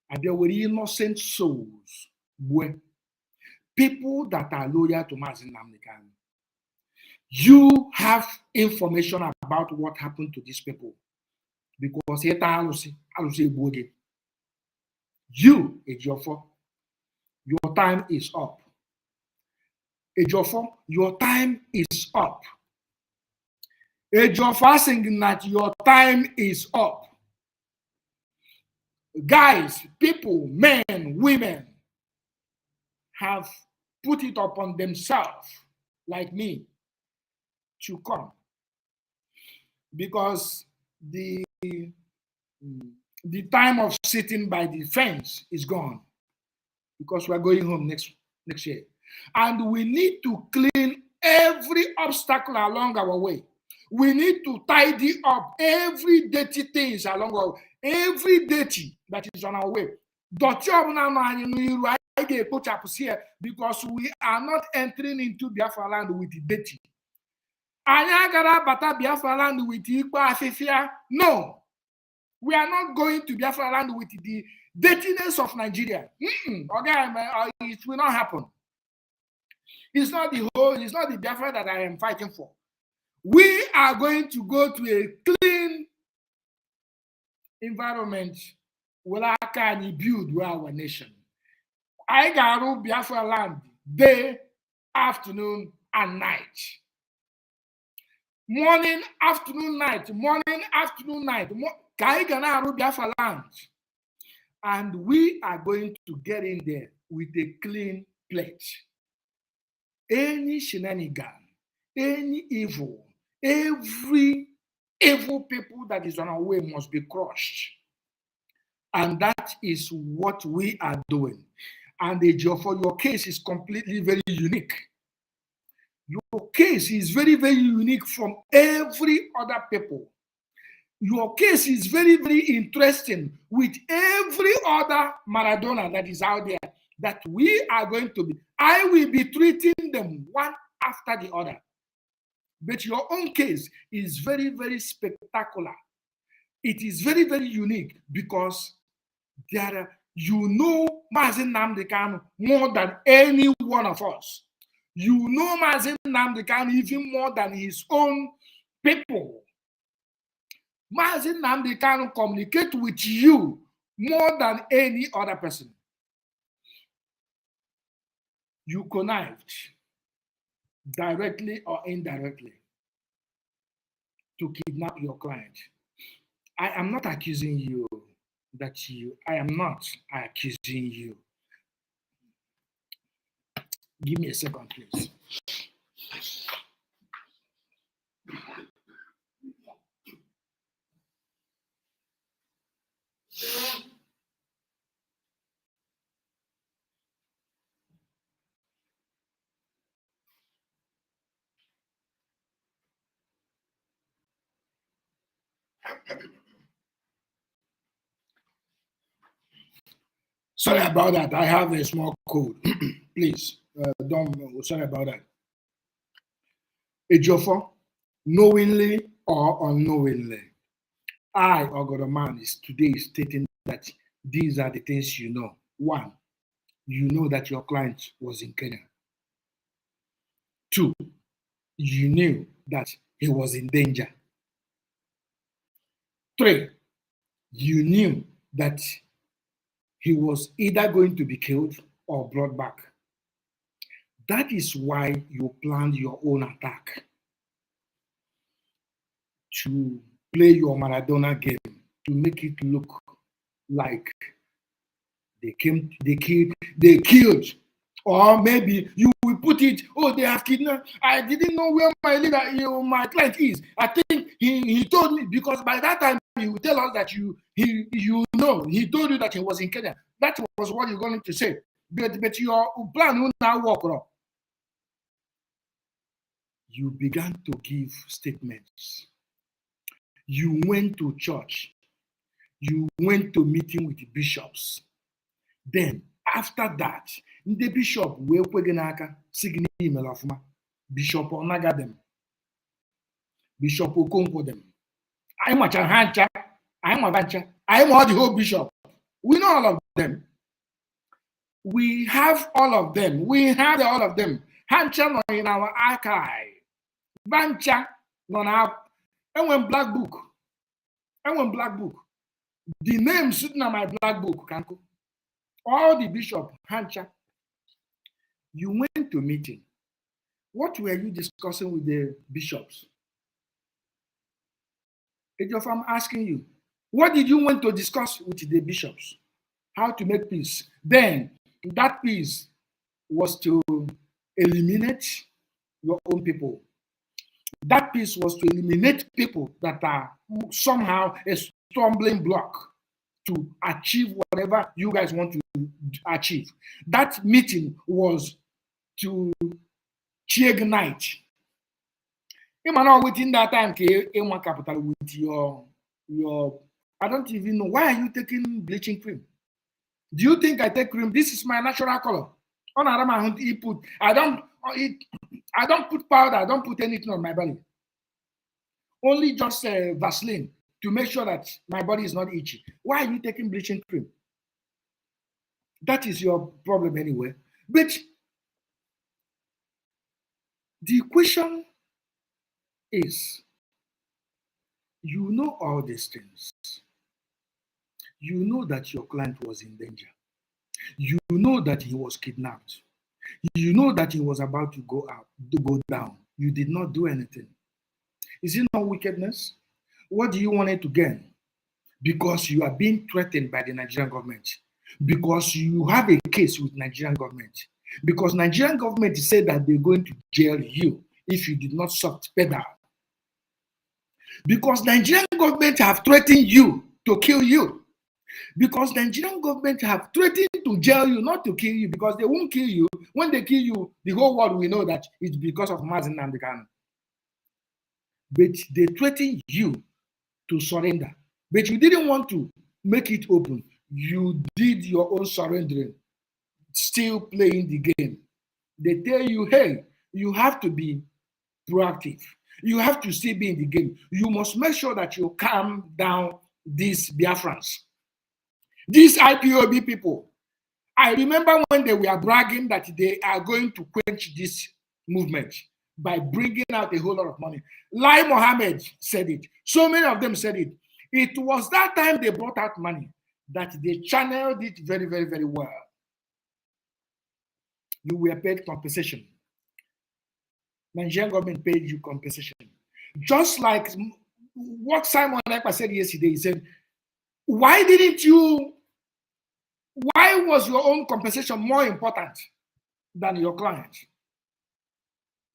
And there were innocent souls, people that are loyal to Nnamdi Kanu. You have information about what happened to these people because you, Ejiofor, your time is up. Ejiofor, your time is up. Ejiofor saying that your time is up. Guys, people, men, women have put it upon themselves, like me, to come. Because the time of sitting by the fence is gone. Because we're going home next year. And we need to clean every obstacle along our way. We need to tidy up every dirty things along our way. Every dirty that is on our way. Because we are not entering into Biafra land with dirty. No. We are not going to Biafra land with the dirtiness of Nigeria. Okay, it will not happen. It's not the Biafra that I am fighting for. We are going to go to a clean environment where I can build our nation. I got to Biafra land day, afternoon, and night. Morning, afternoon, night. Morning, afternoon, night. Biafra land. And we are going to get in there with a clean plate. Any shenanigan, any evil, every evil people that is on our way must be crushed. And that is what we are doing. And for your case is completely very unique. Your case is very, very unique from every other people. Your case is very, very interesting with every other Maradona that is out there that we are going to be. I will be treating them one after the other. But your own case is very, very spectacular. It is very, very unique because you know Nnamdi Kanu more than any one of us. You know Nnamdi Kanu even more than his own people. Nnamdi Kanu communicate with you more than any other person. You connived directly or indirectly to kidnap your client. I am not accusing you I am not accusing you. Give me a second, please. Sorry about that. I have a small cold. Please, don't. Sorry about that. Ejiofor, knowingly or unknowingly, I, Ogodoman, is today stating that these are the things you know. One, you know that your client was in Kenya. Two, you knew that he was in danger. Three, you knew that he was either going to be killed or brought back. That is why you planned your own attack, to play your Maradona game, to make it look like they killed. Or maybe you will put it, oh, they have kidnapped. I didn't know where my leader, my client is. I think he told me, because by that time he will tell us that he told you that he was in Kenya. That was what you're going to say. But your plan will now work wrong. You began to give statements. You went to church. You went to meeting with the bishops. Then, after that, the bishop will kwegenaka signal of Bishop Onaga them. Bishop Okonkwo them. I'm a Chanhancha. I'm a Bancha. I'm all the whole bishop. We know all of them. We have all of them. We have all of them. Hancha in our archive. Bancha on our black book. Black book. The name sitting on my black book, Kanko. All the bishop, Hancha. You went to meeting. What were you discussing with the bishops? If I'm asking you, what did you want to discuss with the bishops? How to make peace. Then that peace was to eliminate your own people. That peace was to eliminate people that are somehow a stumbling block to achieve whatever you guys want to achieve. That meeting was to ignite. Within that time, capital with your I don't even know, why are you taking bleaching cream? Do you think I take cream? This is my natural color. I don't put powder, I don't put anything on my body. Only just Vaseline to make sure that my body is not itchy. Why are you taking bleaching cream? That is your problem anyway. But the question is, you know all these things. You know that your client was in danger. You know that he was kidnapped. You know that he was about to go down. You did not do anything. Is it not wickedness? What do you want it to gain? Because you are being threatened by the Nigerian government. Because you have a case with Nigerian government. Because Nigerian government said that they're going to jail you if you did not soft pedal. Because Nigerian government have threatened you to kill you. Because Nigerian government have threatened to jail you, not to kill you, because they won't kill you. When they kill you, the whole world will know that it's because of Nnamdi Kanu. But they threatened you to surrender. But you didn't want to make it open. You did your own surrendering, still playing the game. They tell you, hey, you have to be proactive. You have to still be in the game. You must make sure that you calm down these Biafrans. These IPOB people. I remember when they were bragging that they are going to quench this movement by bringing out a whole lot of money. Lai Mohammed said it. So many of them said it. It was that time they brought out money that they channeled it very, very, very well. You were paid compensation. Nigerian government paid you compensation. Just like what Simon Ekpa said yesterday, he said, why was your own compensation more important than your client?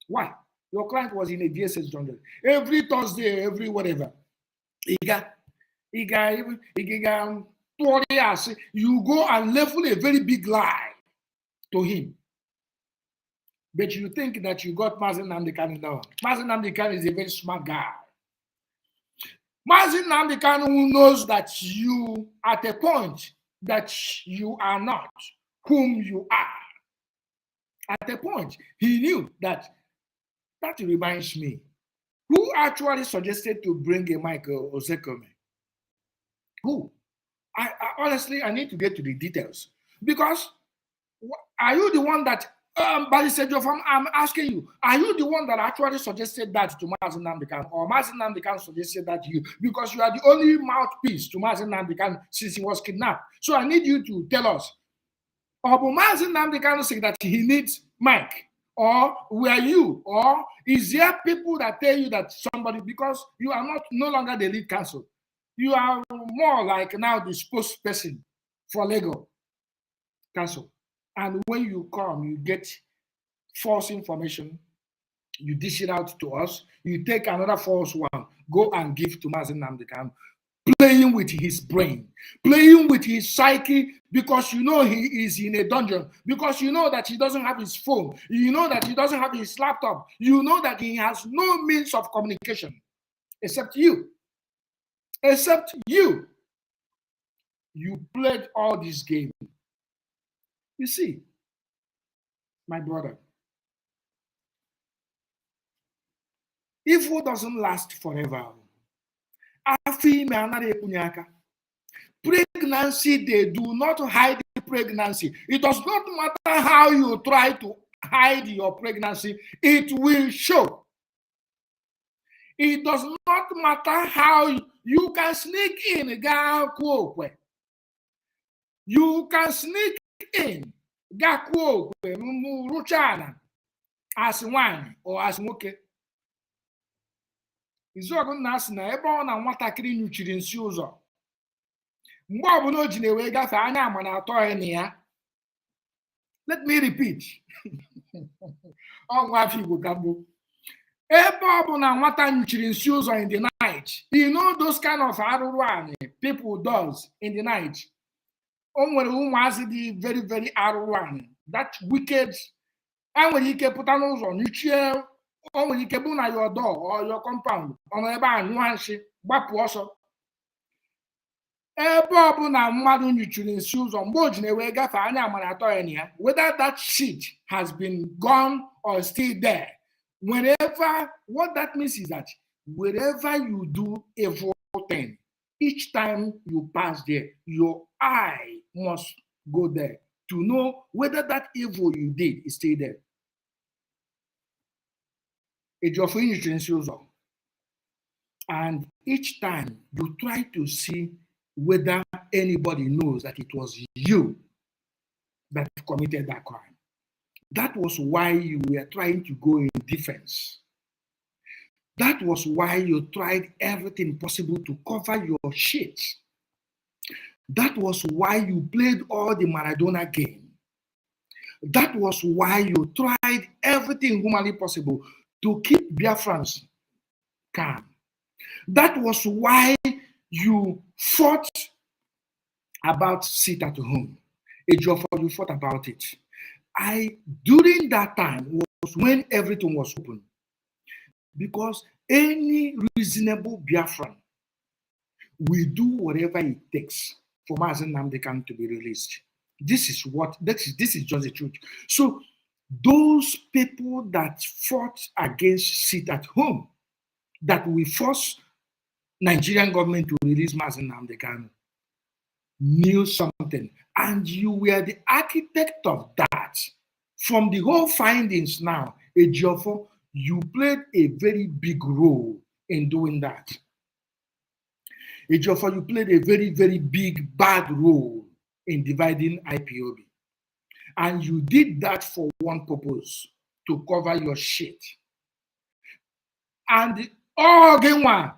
Why? Your client was in a DSS jungle. Every Thursday, every whatever. You go and level a very big lie to him. But you think that you got Mazi Nnamdi Kanu now. Mazi Nnamdi Kanu is a very smart guy. Mazi Nnamdi Kanu knows that you, at a point, that you are not whom you are. At a point, he knew that reminds me. Who actually suggested to bring a Michael Osekome? Who? I honestly, I need to get to the details. Because are you the one that, Barrister Jofam, I'm asking you, are you the one that actually suggested that to Mazi Nnamdi Kanu, or Mazi Nnamdi Kanu suggested that to you? Because you are the only mouthpiece to Mazi Nnamdi Kanu since he was kidnapped. So I need you to tell us, or Mazi Nnamdi Kanu saying that he needs Mike, or were you, or is there people that tell you that somebody, because you are no longer the lead counsel, you are more like now the spokesperson for Lagos Council. And when you come, you get false information, you dish it out to us, you take another false one, go and give to Mazi Nnamdi Kanu, playing with his brain, playing with his psyche, because you know he is in a dungeon, because you know that he doesn't have his phone, you know that he doesn't have his laptop, you know that he has no means of communication except you. Except you. You played all this game. You see, my brother, evil doesn't last forever. Pregnancy, they do not hide pregnancy. It does not matter how you try to hide your pregnancy, it will show. It does not matter how you can sneak in. You can sneak in as one or as nwoke. Izuogu nna asị na ebe ọ na nwatakịrị nyuchiri nsi ụzọ, mgbe ọbụla o ji na-ewe gafe anya ama na atọ ya na ya. Let me repeat. Ọgwụ afọ Igbo ka mbụ. Ebe ọbụla nwata nyuchiri nsi ụzọ in the night, you know those kind of arụrụ anyị people does in the night. O nwere ụmụazị dị very very arụrụ anyị, that wicked. A nwere ike pụta n'ụzọ nyuchie, o nwere ike bụ na your door or your compound, ọ nọ ebe a nyụọ nsị gbapụ ọsọ. Ebe ọbụla mmadụ nyuchiri nsi ụzọ, mgbe o ji na-ewe gafe anya amara atọ ya na ya, whether that shit has been gone or still there, wherever, what that means is that wherever you do evil thing, each time you pass there, your eye must go there to know whether that evil you did is still there. And each time you try to see whether anybody knows that it was you that committed that crime. That was why you were trying to go in defense. That was why you tried everything possible to cover your shit. That was why you played all the Maradona game. That was why you tried everything humanly possible to keep Biafrans calm. That was why you fought about sit at home. You fought about it. During that time was when everything was open. Because any reasonable Biafran will do whatever it takes for Mazi Nnamdi Kanu to be released. This is just the truth. So those people that fought against sit at home, that we force Nigerian government to release Mazi Nnamdi Kanu, knew something, and you were the architect of that. From the whole findings now, Ejiofor, you played a very big role in doing that. Ejiofor, you played a very, very big, bad role in dividing IPOB. And you did that for one purpose, to cover your shit. And all game one,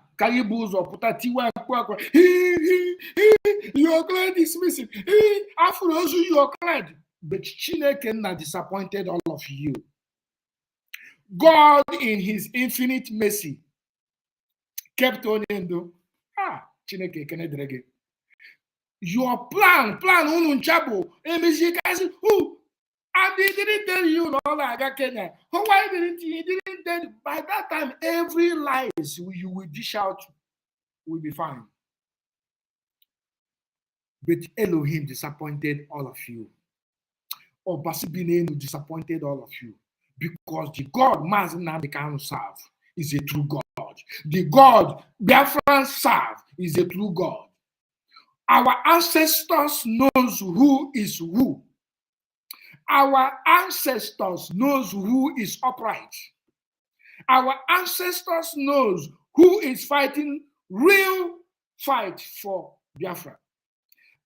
your client is missing. After also your client. But Chineke na disappointed all of you. God in his infinite mercy kept on endo. Chineke kene drege. Your plan ununchabo. And they didn't tell you no like Kenya. Why didn't he didn't tell you? By that time, every lies you will dish out will be fine. but Elohim disappointed all of you. Or Basibinenu disappointed all of you. Because the God Mazi Nnamdi Kanu serve is a true God. The God Biafrans serve is a true God. Our ancestors knows who is who. Our ancestors knows who is upright. Our ancestors knows who is fighting real fight for Biafra.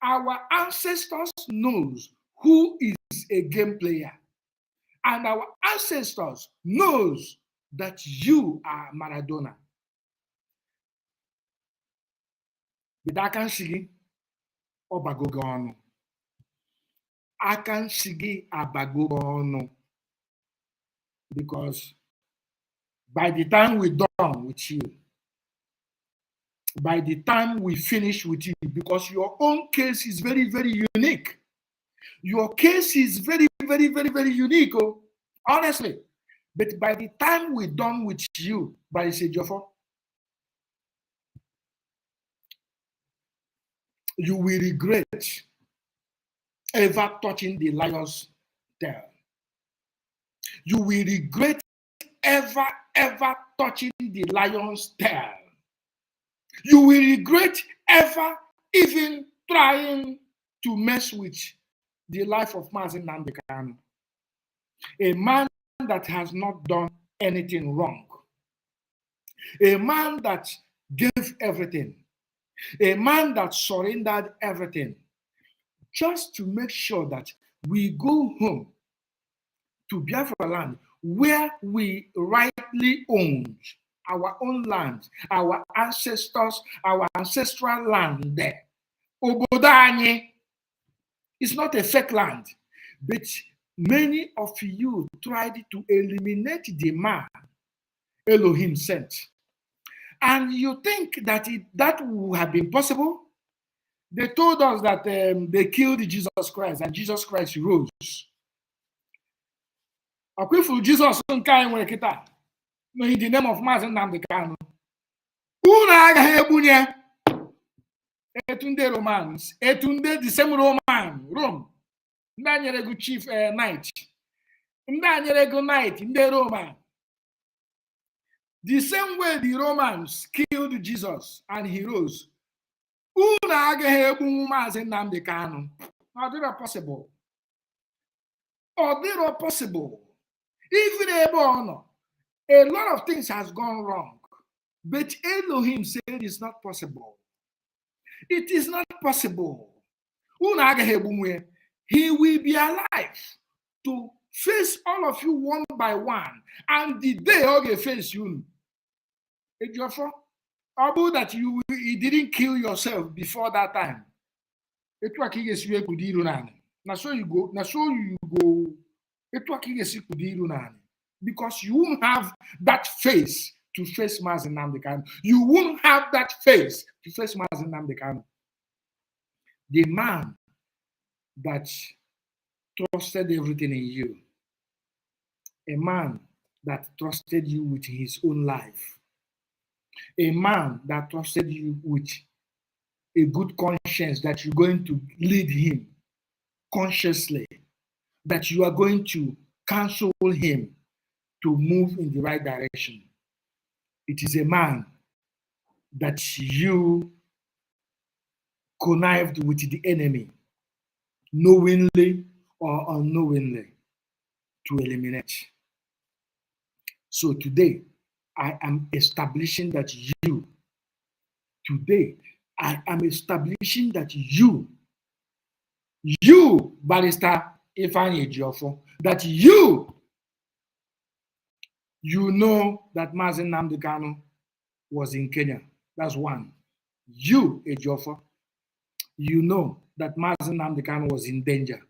Our ancestors knows who is a game player. And our ancestors knows that you are Maradona. But I can see Obagogono. I can see Abagogono. Because by the time we're done with you, by the time we finish with you, because your own case is very, very unique. Your case is very, very, very, very unique, oh, honestly. But by the time we're done with you, by Sejofo, you will regret ever touching the lion's tail. You will regret ever touching the lion's tail. You will regret ever even trying to mess with the life of Mazi Nnamdi Kanu. A man that has not done anything wrong. A man that gave everything. A man that surrendered everything. Just to make sure that we go home to Biafra land where we rightly owned our own land, our ancestors, our ancestral land there. Obodanye is not a fake land, but many of you tried to eliminate the man Elohim sent. And you think that that would have been possible? They told us that they killed Jesus Christ and Jesus Christ rose. Akwifu Jesus nke anyị nwere kịta in the name of Mazi Nnamdi Kanu. Unu agaghị egbunye etu ndị Romans, etu ndị the same Rome. Ndị anyere go chief knight. Ndị anyere go knight, ndị Roman. The same way the Romans killed Jesus and he rose. Unu agaghị egbunwu Mazi Nnamdi Kanu. Ọ dịrọ possible. Ọ dịrọ possible. Even a lot of things has gone wrong. But Elohim said it's not possible. It is not possible. He will be alive to face all of you one by one. And the day he face you, about that you didn't kill yourself before that time. Now so you go. Because you won't have that face to face Mazi Nnamdi Kanu. You won't have that face to face Mazi Nnamdi Kanu. The man that trusted everything in you. A man that trusted you with his own life. A man that trusted you with a good conscience that you're going to lead him consciously. That you are going to counsel him to move in the right direction. It is a man that you connived with the enemy, knowingly or unknowingly, to eliminate. So today, I am establishing that you, Barrister Ifeanyi Ejiofor, that you know that Mazi Nnamdi Kanu was in Kenya. That's one. You, Ejiofor, you know that Mazi Nnamdi Kanu was in danger.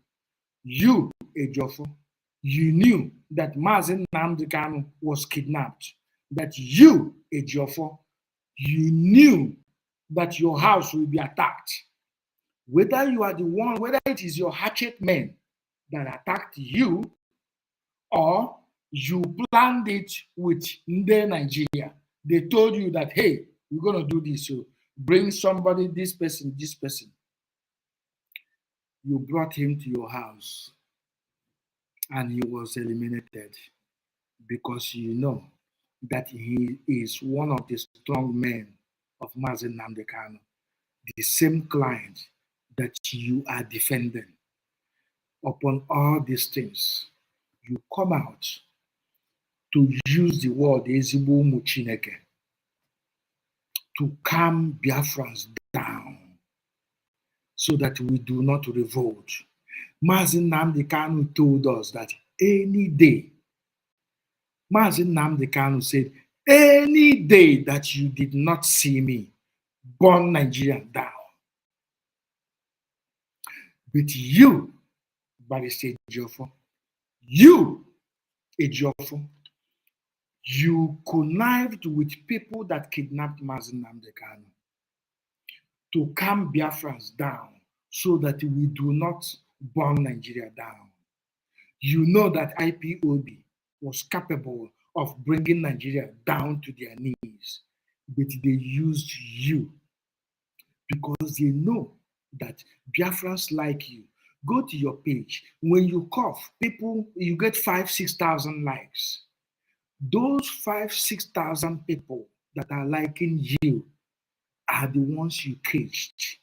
You, Ejiofor, you knew that Mazi Nnamdi Kanu was kidnapped. That you, Ejiofor, you knew that your house will be attacked. Whether you are the one, whether it is your hatchet men that attacked you, or you planned it with Nigeria. They told you that, hey, we're going to do this. So bring somebody, this person. you brought him to your house and he was eliminated because you know that he is one of the strong men of Mazi Nnamdi Kanu, the same client that you are defending. Upon all these things, you come out to use the word ezigbo ụmụ Chineke to calm Biafrans down so that we do not revolt. Mazi Nnamdi Kanu told us that any day, Mazi Nnamdi Kanu said, any day that you did not see me, burn Nigeria down. But you, Barrister Ejiofor, you, Ejiofor, you connived with people that kidnapped Mazi Nnamdi Kanu to calm Biafrans down so that we do not burn Nigeria down. You know that IPOB was capable of bringing Nigeria down to their knees, but they used you because they know that Biafrans like you. Go to your page. When you cough, people, you get 5,000-6,000 likes. Those 5,000-6,000 people that are liking you are the ones you caged.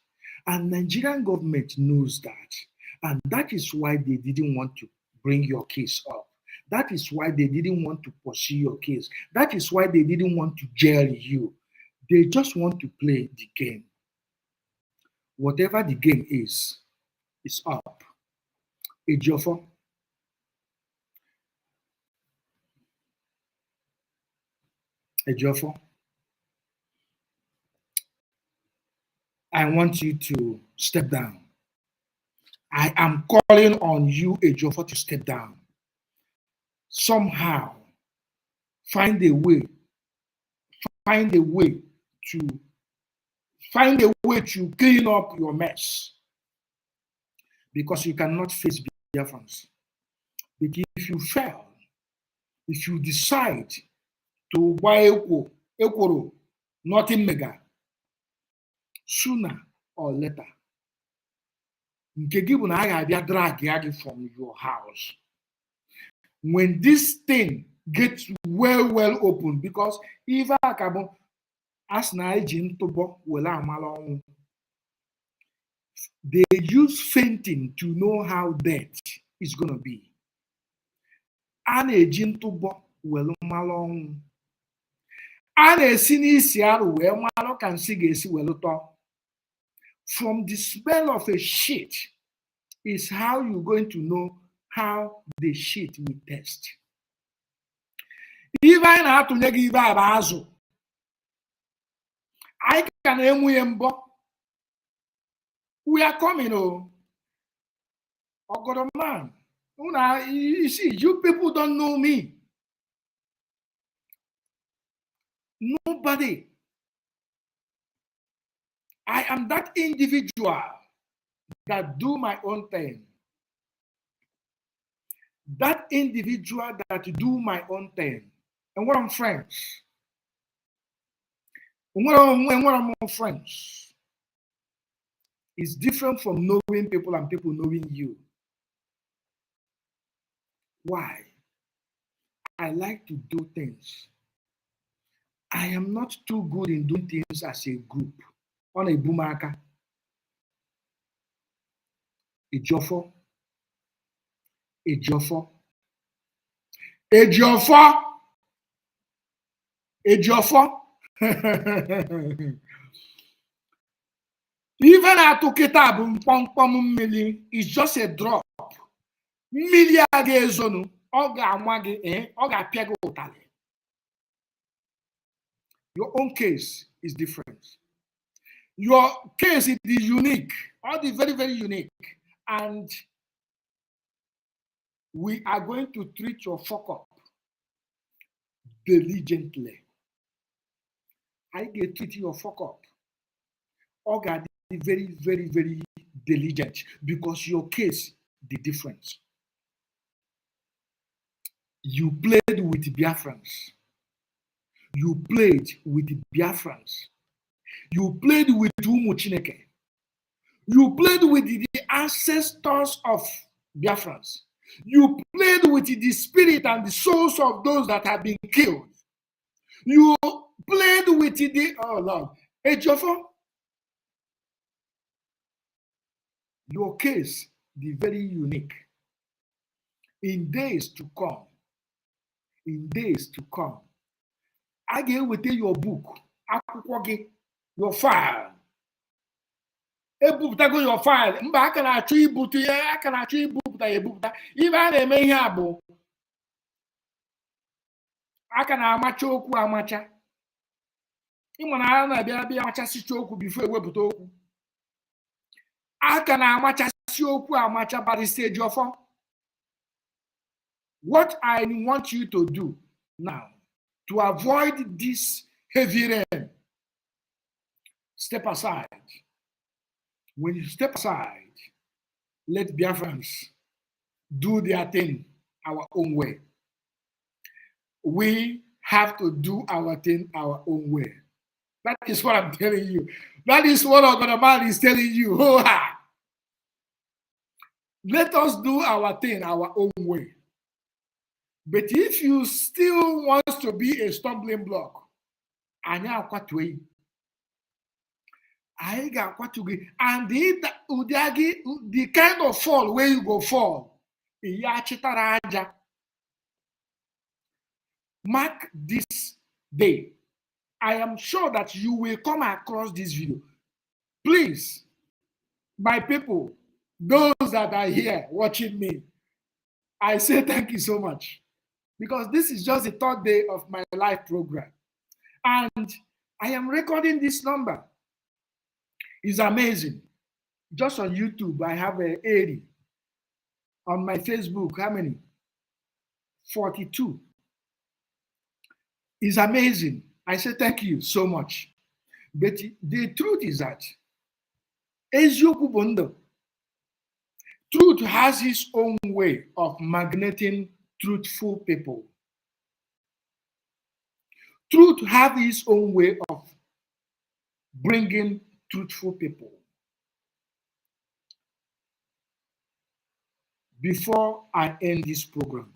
And Nigerian government knows that. And that is why they didn't want to bring your case up. That is why they didn't want to pursue your case. That is why they didn't want to jail you. They just want to play the game. Whatever the game is up. Ejiofor, I want you to step down. I am calling on you, Ejiofor, to step down. Somehow, find a way to clean up your mess. Because you cannot face Biafrans. But if you fail, if you decide to buy Ekworo, nothing mega, sooner or later, drag from your house. When this thing gets well open, because if I can ask they use fainting to know how death is going to be. From the smell of a shit is how you're going to know how the shit will taste. Even I can we are coming, oh God, man. You see, you people don't know me. Nobody. I am that individual that do my own thing. That individual that do my own thing. And what I'm friends. And what I'm friends is different from knowing people and people knowing you. Why? I like to do things. I am not too good in doing things as a group. On a boomaka. Ejiofor. Even at Kitab mmili is just a drop. Mmili agezonu oga amagi oga piago utali. Your own case is different. Your case is unique, all the very unique, and we are going to treat your fuck up diligently. I get treat your fuck up. Oga very diligent because your case the difference. You played with Biafrans. You played with Biafrans. You played with Umu Chineke. You played with the ancestors of Biafrans. You played with the spirit and the souls of those that have been killed. You played with the, oh Lord, Ejiofor. Your case, the very unique. In days to come, I get with your book, your file. Ebupụtago your file. Mba aka na-achọ ibute ya, aka na-achọ ibupụta ya ebupụta. Ibe a na-eme ihe a bụ aka na-amacha okwu amacha. Ịma na a na-abịa amachasịcha okwu bifo ewepụta okwu. Aka na-amachasị okwu amacha Barrister Ejiofor. What I want you to do now to avoid this heavy rain, step aside. When you step aside, let Biafrans do their thing our own way. We have to do our thing our own way. That is what I'm telling you. That is what Ogonoman is telling you. Let us do our thing our own way. But if you still want to be a stumbling block, and the kind of fall where you go fall, mark this day. I am sure that you will come across this video. Please, my people, those that are here watching me, I say thank you so much. Because this is just the third day of my live program. And I am recording this number. It's amazing. Just on YouTube, I have 80. On my Facebook, how many? 42. It's amazing. I say thank you so much. But the truth is that truth has its own way of magneting truthful people. Truth has its own way of bringing truthful people. Before I end this program,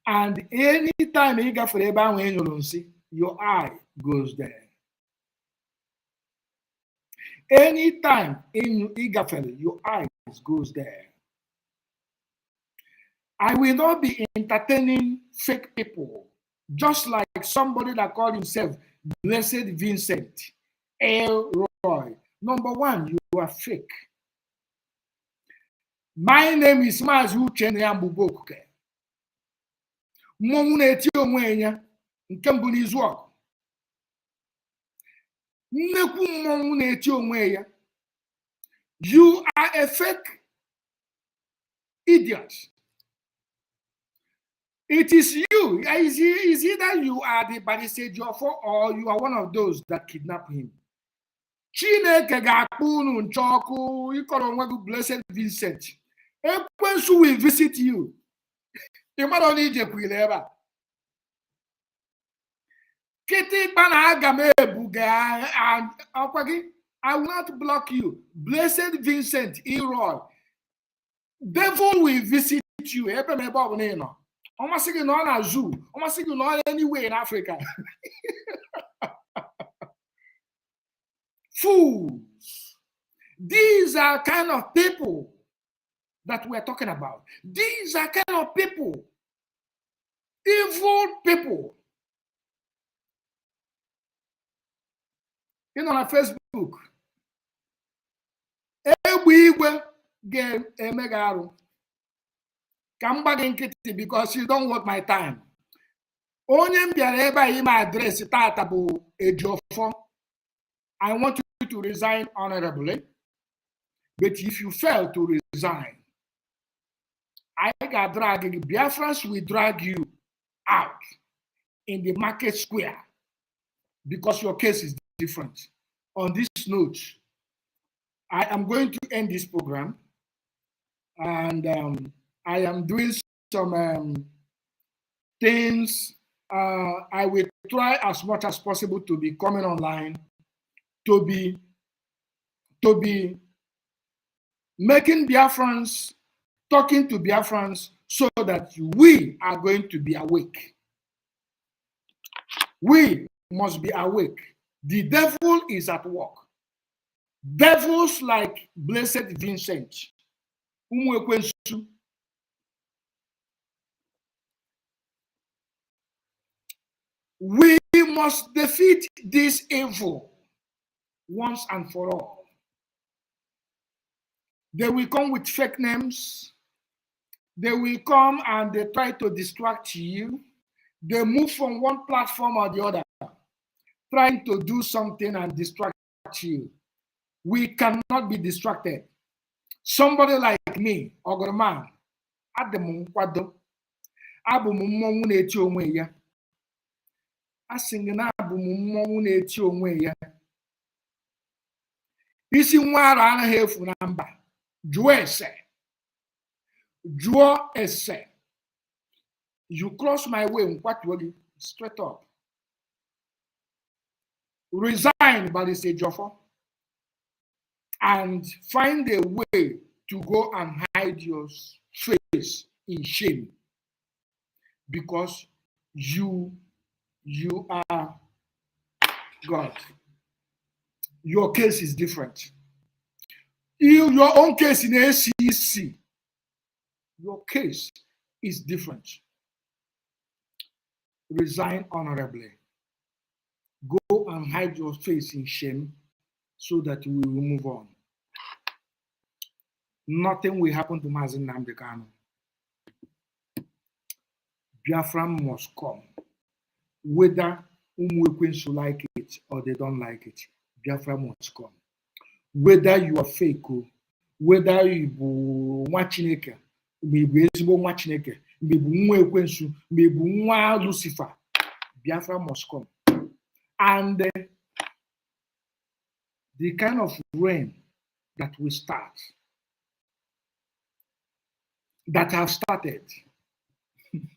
and anytime you go for your eye goes there. Anytime in Igafel, your eyes goes there. I will not be entertaining fake people, just like somebody that called himself Blessed Vincent Elroy. Number one, you are fake. My name is Mazu Chenyambuboke. Moneti onwenya nkembu n'izu ọgụ. Nnekwu mmọnwụ na-eti onwe ya. You are a fake idiot. It is you. Is either you are the Barrister Ejiofor or you are one of those that kidnap him. Chineke ga-akpụ unu nchọkụ ịkọrọ onwe gị Blessed Vincent. Ekwensu will visit you. You might only jekwile ebe a. I will not block you. Blessed Vincent Elroy. Devil will visit you. Almost not a zoo. Almost not anywhere in Africa. Fools. These are kind of people that we're talking about. These are kind of people. Evil people. You know, on Facebook, because you don't want my time. Only my address Ejiofor. I want you to resign honorably. But if you fail to resign, I got dragging. Biafrans will drag you out in the market square because your case is different. On this note, I am going to end this program. and I am doing some things. I will try as much as possible to be coming online, to be making Biafrans, talking to Biafrans, so that we are going to be awake. We must be awake. The devil is at work. Devils like Blessed Vincent, we must defeat this evil once and for all. They will come with fake names. They will come and they try to distract you. They move from one platform or the other, trying to do something and distract you. We cannot be distracted. Somebody like me, Ogorman, Adam Kwado, Abu Mumu na-eti onwe ya. Asị na abụ m mmọnwụ na-eti onwe ya. Isi nwa ara anaghị efu na mba. Jụọ ese. Jụọ ese. You cross my way, nkwatuo gị straight up. Resign, but it's a Jofo. And find a way to go and hide your face in shame. Because you are God. Your case is different. Your own case in ACC, your case is different. Resign honorably. Go and hide your face in shame so that we will move on. Nothing will happen to Nnamdi Kanu. Biafran must come. Whether Umwekwensu like it or they don't like it, Biafra must come. Whether you are fake, whether you are Wachineke, maybe Wachineke, maybe Umwekwensu, maybe Lucifer, Biafra must come. And the kind of reign that we start, that have started, we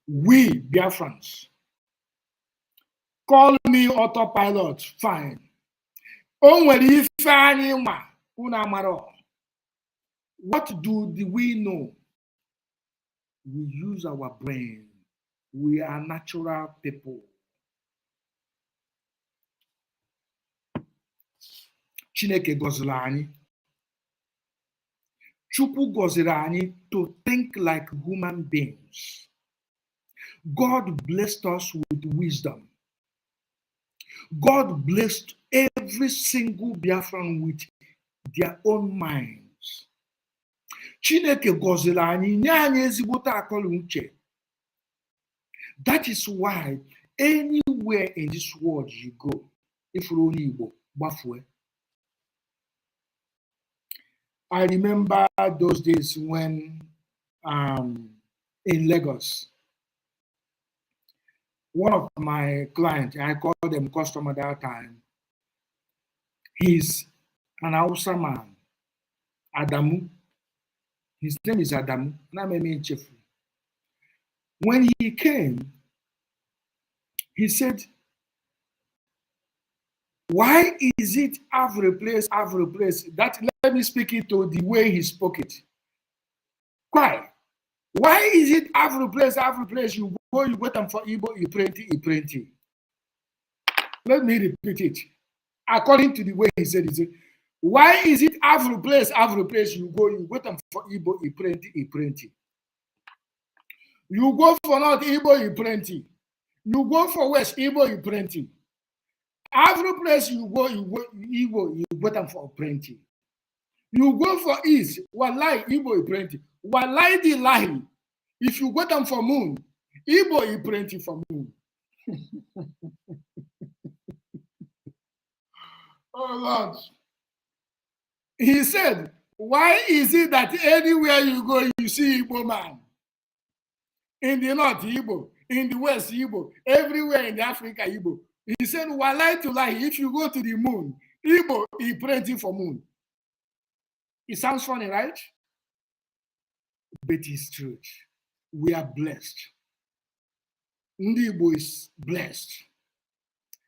Biafrans, call me autopilot, fine. What do we know? We use our brain. We are natural people. Chineke goziri anyị. Chukwu goziri anyị to think like human beings. God blessed us with wisdom. God blessed every single Biafran with their own minds. Chineke goziri anyị nye anyị ezigbote akọla uche. That is why anywhere in this world you go, if you're only Igbo, gbafue. I remember those days when in Lagos, one of my clients, I called them customer that time, he's an Hausa man, Adamu. His name is Adamu. When he came, he said, why is it every place? That, let me speak it to the way he spoke it. Why? Why is it every place you go, you wait for Igbo, Iprenti? Let me repeat it. According to the way he said it, why is it every place you go, you wait for Igbo, Iprenti? You go for North Igbo, Iprenti. You go for West Igbo, Iprenti. Every place you go, you wait for Iprenti. You go for East, Walai, Igbo, Iprenti. Walai di lahi. If you go down for moon, Igbo Iprenti for moon. Oh Lord. He said, why is it that anywhere you go, you see Igbo man? In the North, Igbo. In the West, Igbo. Everywhere in Africa, Igbo. He said, well, lie to lie, if you go to the moon, Igbo, he printing for moon. It sounds funny, right? But it's truth. We are blessed. Ndi Igbo is blessed.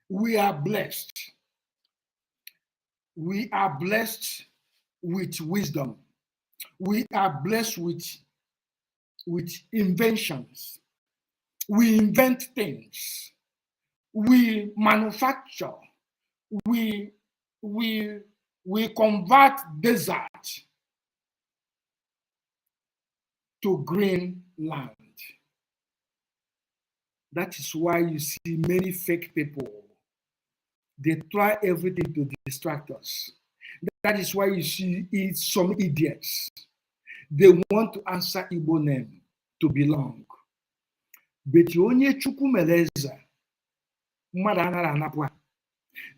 We are blessed. We are blessed with wisdom. We are blessed with inventions. We invent things. We manufacture. We convert desert to green land. That is why you see many fake people. They try everything to distract us. That is why you see some idiots. They want to answer Igbo name to belong. But onye chukwu meleza,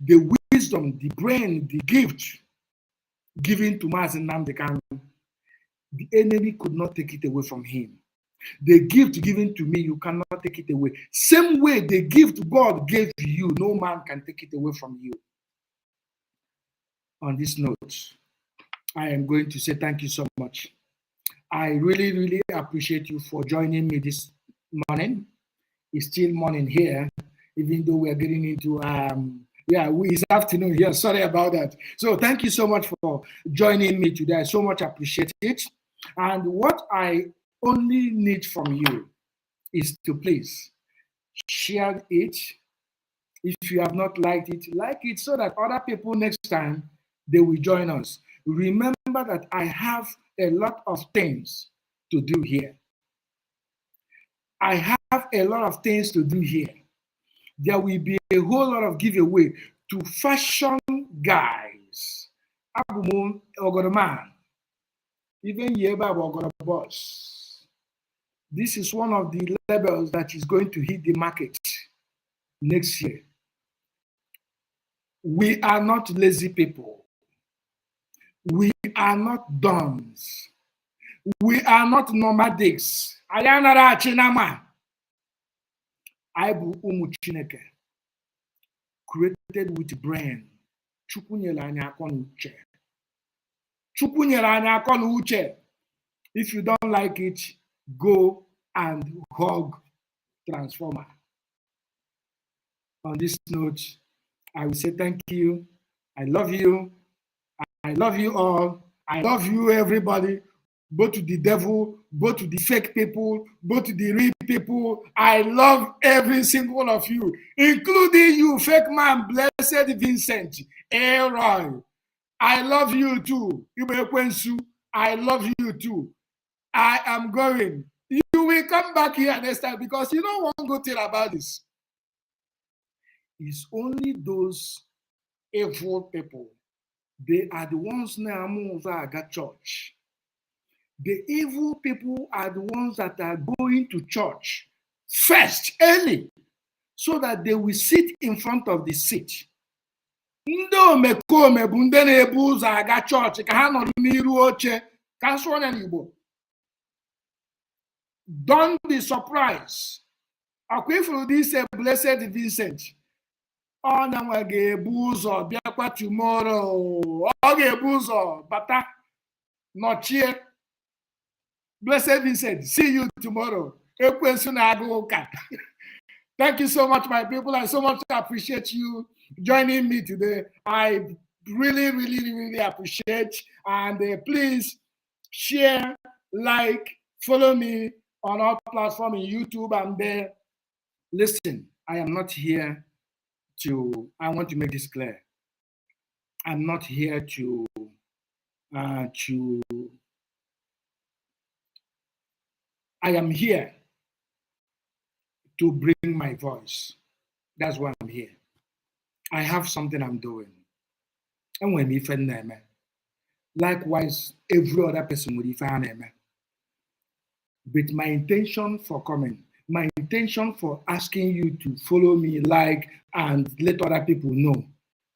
the wisdom, the brain, the gift given to Nnamdi Kanu, the enemy could not take it away from him. The gift given to me, you cannot take it away. Same way the gift God gave you, no man can take it away from you. On this note, I am going to say thank you so much. I really, really appreciate you for joining me this morning. It's still morning here, even though we are getting into, it's afternoon here. Sorry about that. So thank you so much for joining me today. I so much appreciate it. And what I only need from you is to please share it. If you have not liked it, like it so that other people next time, they will join us. Remember that I have a lot of things to do here. I have a lot of things to do here. There will be a whole lot of giveaway to fashion guys. Abumon Ogodoman. Even Yeba Ogodo Boss. This is one of the labels that is going to hit the market next year. We are not lazy people. We are not dumbs. We are not nomadics. Ayanara Chinama. Aibu Umu Chineke. Created with brain. Chukunyela anya akonu uche. Chukunyela anya akonu uche. If you don't like it, go and hug Transformer. On this note, I will say thank you. I love you. I love you all. I love you, everybody. Both to the devil, both to the fake people, both to the real people. I love every single one of you, including you, fake man, Blessed Vincent, Aaron. I love you too. I love you too. I am going. You will come back here next time because you don't want to go tell about this. It's only those evil people. They are the ones now that got church. The evil people are the ones that are going to church first, early, so that they will sit in front of the seat. Don't be surprised. If this Blessed Vincent, ọ na ga-ebu ụzọ bịakwa tomorrow. Ọ ga-ebu ụzọ bata nọchie. Blessed Vincent, see you tomorrow. Thank you so much, my people. I so much appreciate you joining me today. I really, really, really appreciate. And please share, like, follow me on our platform in YouTube and there. Listen, I am not here I want to make this clear. I'm not here to I am here to bring my voice. That's why I'm here. I have something I'm doing. And when if likewise, every other person would if But my intention for coming, my intention for asking you to follow me, like, and let other people know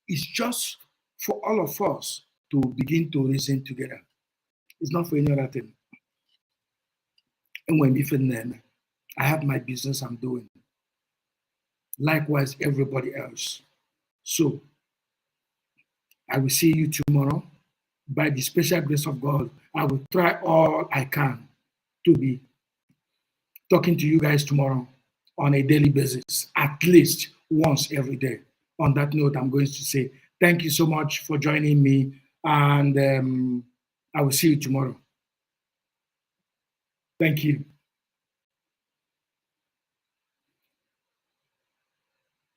is just for all of us to begin to reason together. It's not for any other thing. And when if I have my business I'm doing. Likewise, everybody else. So, I will see you tomorrow. By the special grace of God, I will try all I can to be talking to you guys tomorrow on a daily basis, at least once every day. On that note, I'm going to say thank you so much for joining me, and I will see you tomorrow. Thank you.